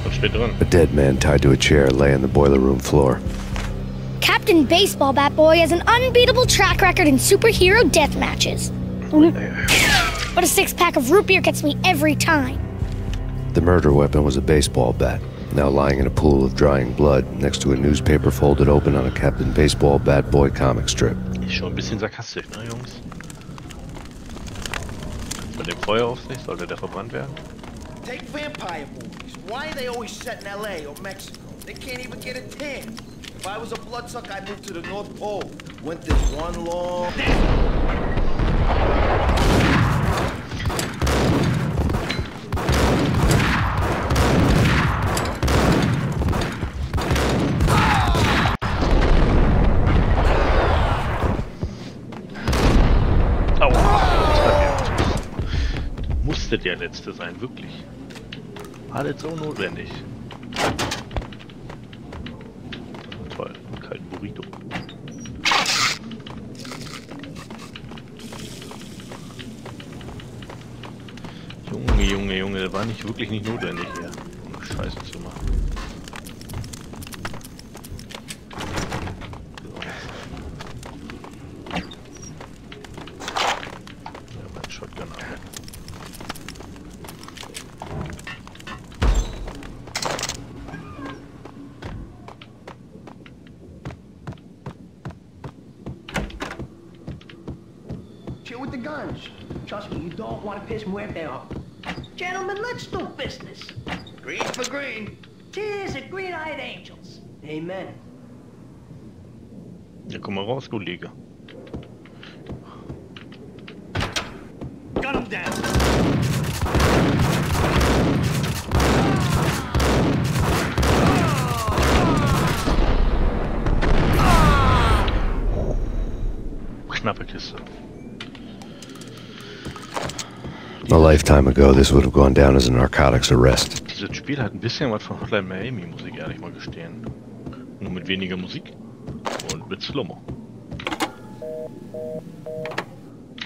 Was steht drin? A dead man tied to a chair lay on the boiler room floor. Captain Baseball Bat Boy has an unbeatable track record in superhero death matches. But a 6-pack of root beer gets me every time. The murder weapon was a baseball bat, now lying in a pool of drying blood next to a newspaper folded open on a Captain Baseball Bat Boy comic strip. Ist schon ein bisschen sarkastisch, ne, Jungs? Mit dem Feuer auf sich, sollte der verbrannt werden? Take vampire movies. Why are they always set in LA or Mexico? They can't even get a tan. If I was a bloodsucker, I'd move to the North Pole. Went this one long... Musste der letzte sein, wirklich. Alles so notwendig. Toll, einen kalten Burrito. Junge, das war wirklich nicht notwendig hier, um Scheiße zu machen. With the guns. Trust me, you don't want to piss Muerte off. Gentlemen, let's do business. Green for green. Cheers at green-eyed angels. Amen. Ja, komm mal raus, Kollege. Gun him down. Knappe Kiste. A lifetime ago, this would have gone down as a narcotics arrest. Dieses Spiel hat ein bisschen was von Hotline Miami Musik, ehrlich mal gestehen. Nur mit weniger Musik und mit Slow-Mo.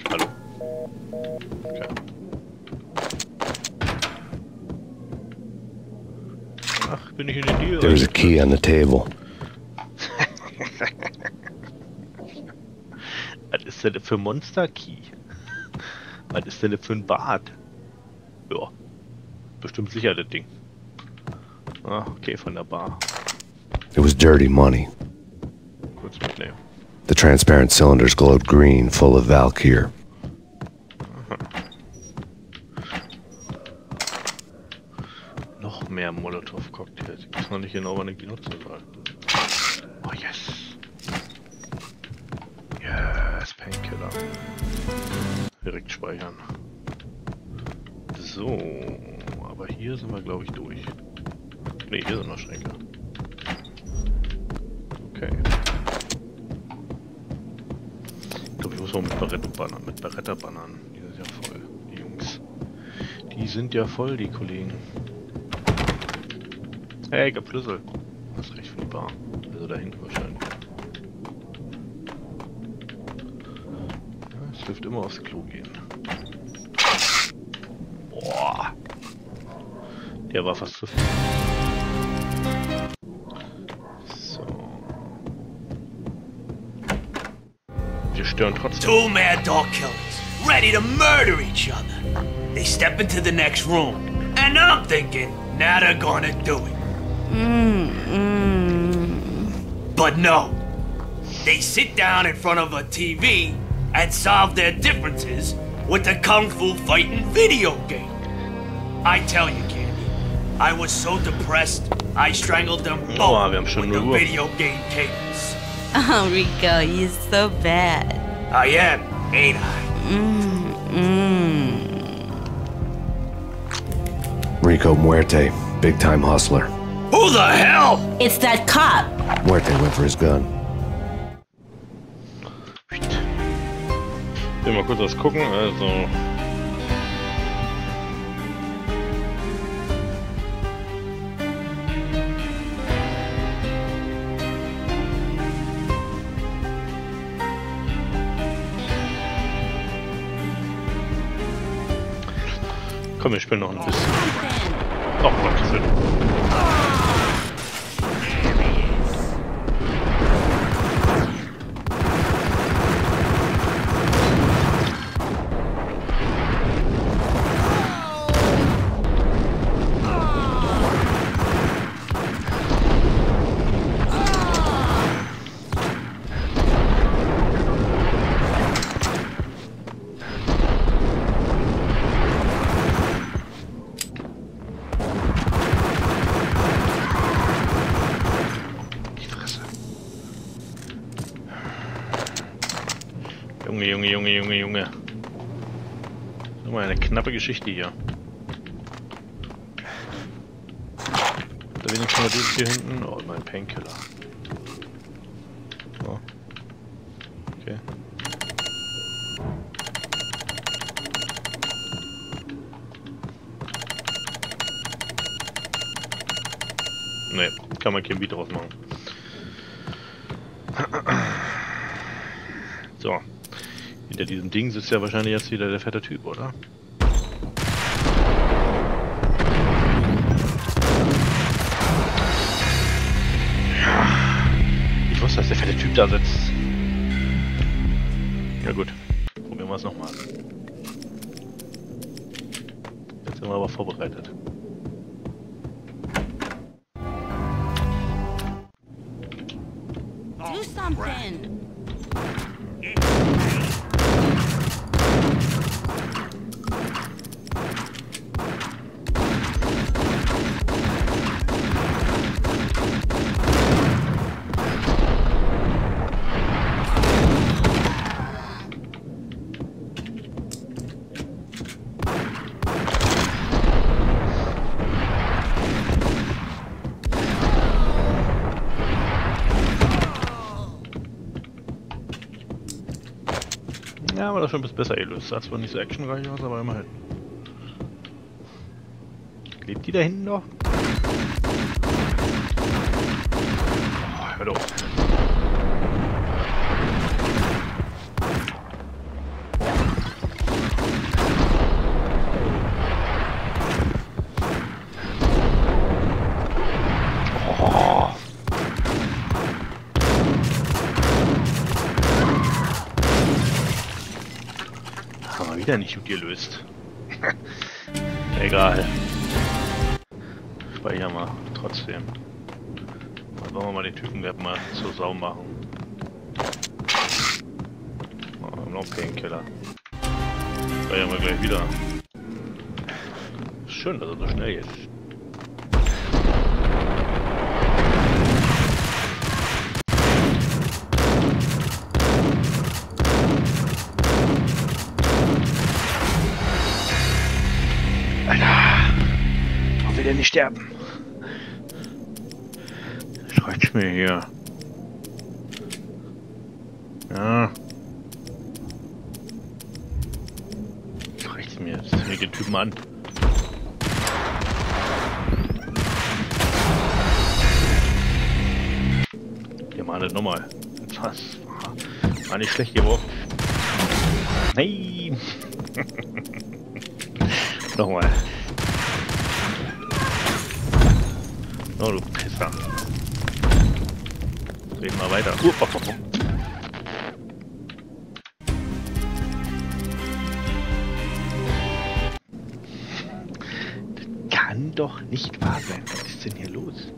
Hallo? Okay. Ach, bin ich in den Deal? There's a key on the table. Was ist denn für Monster Key? Was ist denn für ein Bad? Ja, bestimmt sicher das Ding. Ah, okay, von der Bar. It was dirty money. Kurz mitnehmen. The transparent cylinders glowed green, full of Valkyr. Noch mehr Molotov-Cocktails. Ich weiß noch nicht genau, wann ich die nutzen soll. Oh, yes. Yes, Painkiller. Direkt speichern. So, aber hier sind wir, glaube ich, durch. Ne, hier sind noch Schränke. Okay. Ich glaube, ich muss auch mit Beretta bannern. Die sind ja voll, die Jungs. Die sind ja voll, die Kollegen. Hey, ich hab Schlüssel. Das ist recht für die Bar. Also da hinten wahrscheinlich. Ja, es hilft immer aufs Klo gehen. Boah. Der war fast zu viel. So. Wir stören trotzdem. 2 mad dog killers, ready to murder each other. They step into the next room, and I'm thinking, now they're gonna do it. But no. They sit down in front of a TV and solve their differences with a kung fu fighting video game. I tell you, Candy, I was so depressed, I strangled them both with the video game cables. Oh, Rico, you're so bad. I am, ain't I? Rico Muerte, big-time hustler. Who the hell? It's that cop. Muerte went for his gun. Ich will mal kurz was gucken, also... Komm, wir spielen noch ein bisschen. Oh Gottes Willen. Junge. Nochmal eine knappe Geschichte hier. Da wenigstens mal dieses hier hinten. Oh, mein Painkiller. Oh. Okay. Ne, kann man kein Beat draus machen. So. Hinter diesem Ding sitzt ja wahrscheinlich jetzt wieder der fette Typ, oder? Ja. Ich wusste, dass der fette Typ da sitzt. Ja gut. Probieren wir es nochmal. Jetzt sind wir aber vorbereitet. Do something! Ja, aber das schon ein bisschen besser gelöst. Sah zwar nicht so actionreich aus, aber immerhin. Lebt die da hinten noch? Oh, hör doch. Wieder nicht gut gelöst. Egal. Speichern wir trotzdem. Dann wollen wir mal den Typen mal zur Sau machen. Oh, noch Painkiller. Speichern wir gleich wieder. Schön, dass er so schnell ist. Will der nicht sterben? Das reicht mir hier. Ja. Das reicht mir. Das ist mir den Typen an. Wir machen das nochmal. Was? War nicht schlecht geworfen. Nein! Nochmal. Oh, du Pisser. Reden wir weiter. Das kann doch nicht wahr sein. Was ist denn hier los?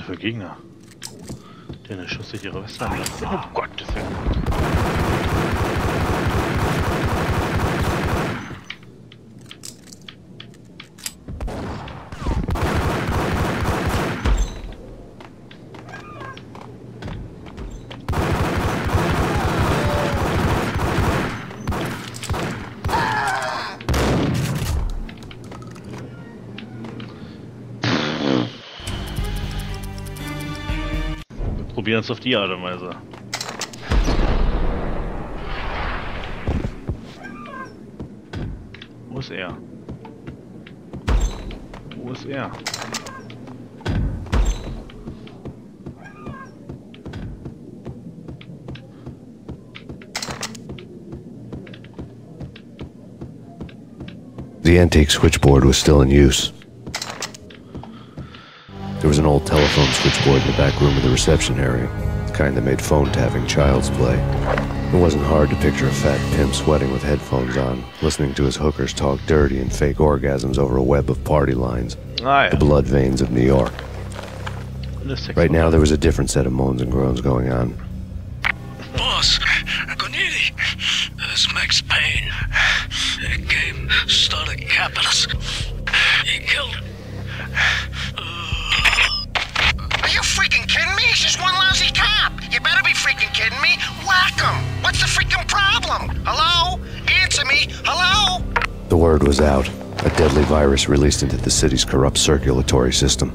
Für Gegner. Der eine schusssichere Weste haben. Oh Gottes Willen. probieren es auf die Art und Weise. Wo ist er? Wo ist er? The antique switchboard was still in use. There was an old telephone switchboard in the back room of the reception area, the kind that made phone tapping child's play. It wasn't hard to picture a fat pimp sweating with headphones on, listening to his hookers talk dirty and fake orgasms over a web of party lines, the blood veins of New York. Right now there was a different set of moans and groans going on. Boss, Corneli, it's Max Payne. He came, started capping us. He killed him. Are you freaking kidding me? He's just one lousy cop. You better be freaking kidding me. Whack him. What's the freaking problem? Hello? Answer me. Hello? The word was out. A deadly virus released into the city's corrupt circulatory system.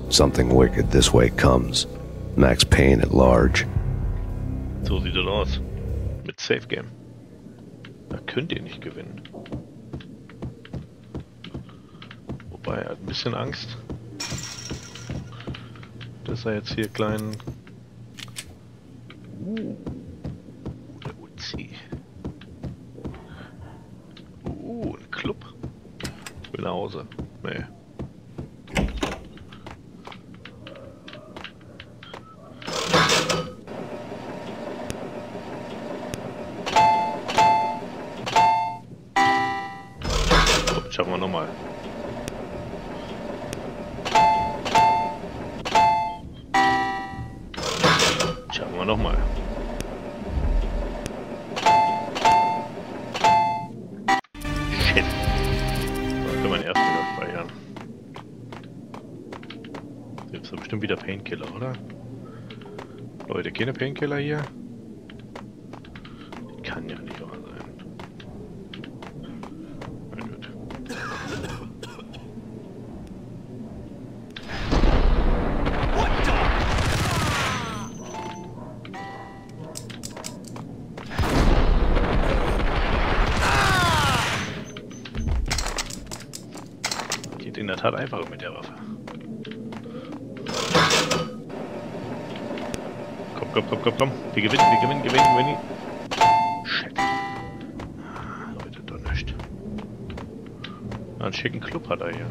Something wicked this way comes. Max Payne at large. So sieht es aus. Mit Safe Game. Da könnt ihr nicht gewinnen. Wobei, er hat ein bisschen Angst, dass er jetzt hier kleinen... der Uzi. Ein Club. Ich will nach Hause. Nee. So, schaffen wir nochmal. Schauen wir nochmal. Shit. So, können wir den ersten wieder feiern. Jetzt ist bestimmt wieder Painkiller, oder? Leute, keine Painkiller hier? Kann ja nicht wahr sein. Na gut. Geht in der Tat einfacher mit der Waffe. Komm. Wir gewinnen. Shit. Leute, doch nicht. Einen schicken Club hat er hier.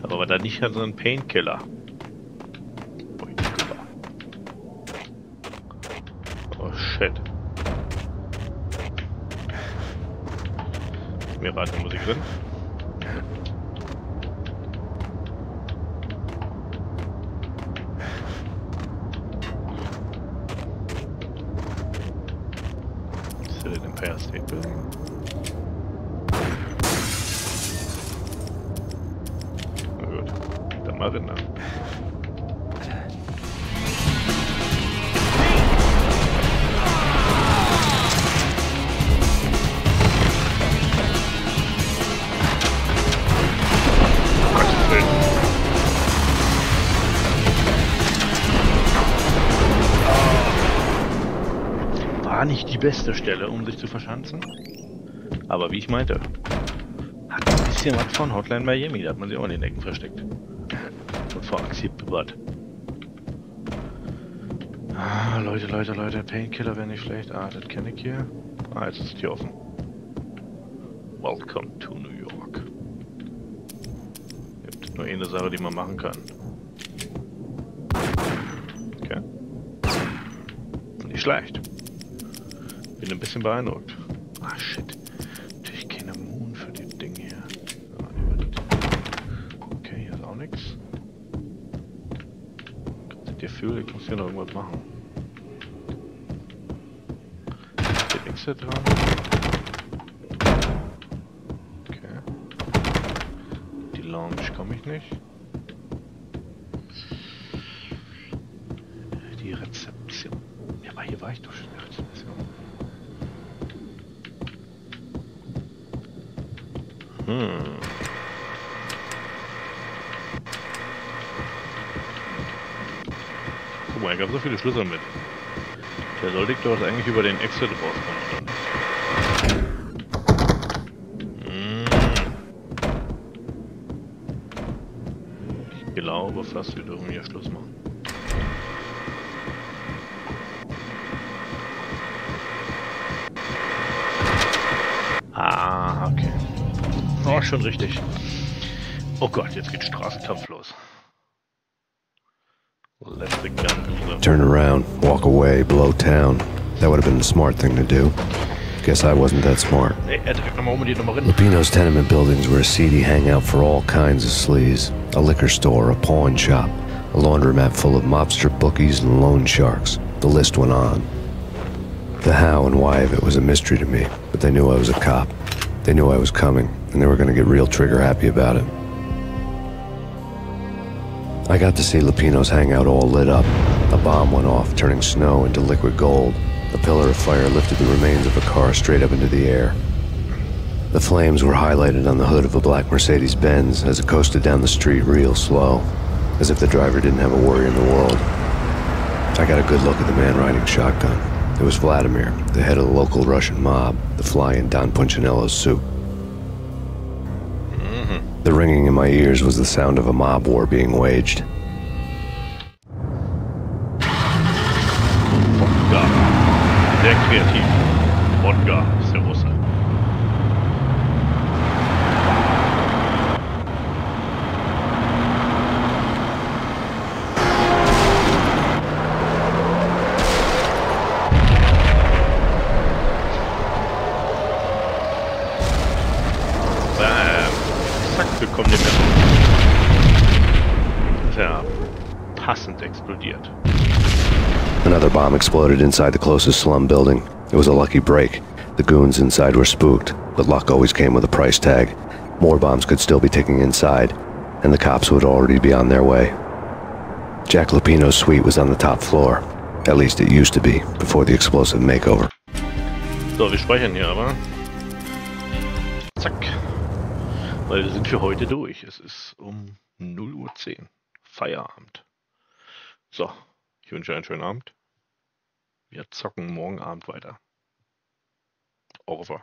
Aber was er nicht hat, so ein Painkiller. Oh shit. Ist mir Radiomusik drin? Empire State Building. Na gut, dann mal Rinder. War nicht die beste Stelle, um sich zu verschanzen. Aber wie ich meinte, hat ein bisschen was von Hotline Miami, da hat man sich auch in den Ecken versteckt. Und vor Angst hier bibbert. Ah, Leute, Painkiller wäre nicht schlecht. Ah, das kenne ich hier. Ah, jetzt ist die offen. Welcome to New York. Gibt nur eine Sache, die man machen kann. Okay. Nicht schlecht. Bin ein bisschen beeindruckt. Ah, shit. Natürlich keine Moon für das Ding hier. Okay, hier ist auch nichts. Das Gefühl, ich muss hier noch irgendwas machen. Steht nichts da dran. Okay. Die Lounge komme ich nicht. Die Rezeption. Ja, aber hier war ich doch schon in der Rezeption. mal, ich habe so viele Schlüssel mit. Der sollte ich dort eigentlich über den Exit rauskommen. Ich glaube fast, wir dürfen hier Schluss machen. Ah, okay. Oh, schon richtig. Oh Gott, jetzt geht Straßenkampf los. Let the gun do the... Turn around, walk away, blow town. That would have been the smart thing to do. Guess I wasn't that smart. Lupino's tenement buildings were a seedy hangout for all kinds of sleaze. A liquor store, a pawn shop, a laundromat full of mobster bookies and loan sharks. The list went on. The how and why of it was a mystery to me, but they knew I was a cop. They knew I was coming, and they were going to get real trigger happy about it. I got to see Lupino's hangout all lit up. A bomb went off, turning snow into liquid gold. A pillar of fire lifted the remains of a car straight up into the air. The flames were highlighted on the hood of a black Mercedes-Benz as it coasted down the street real slow, as if the driver didn't have a worry in the world. I got a good look at the man riding shotgun. It was Vladimir, the head of the local Russian mob, the fly in Don Punchinello's soup. The ringing in my ears was the sound of a mob war being waged. Sehr kreativ. Wodka, ist der Russe. Zack, bekommen den Messer. Ist ja passend explodiert. Another bomb exploded inside the closest slum building. It was a lucky break. The goons inside were spooked, but luck always came with a price tag. More bombs could still be ticking inside, and the cops would already be on their way. Jack Lupino's suite was on the top floor. At least it used to be, before the explosive makeover. So, wir speichern hier aber. Zack. Weil wir sind für heute durch. Es ist um 0:10 Uhr. Feierabend. So. Ich wünsche einen schönen Abend. Wir zocken morgen Abend weiter. Au revoir.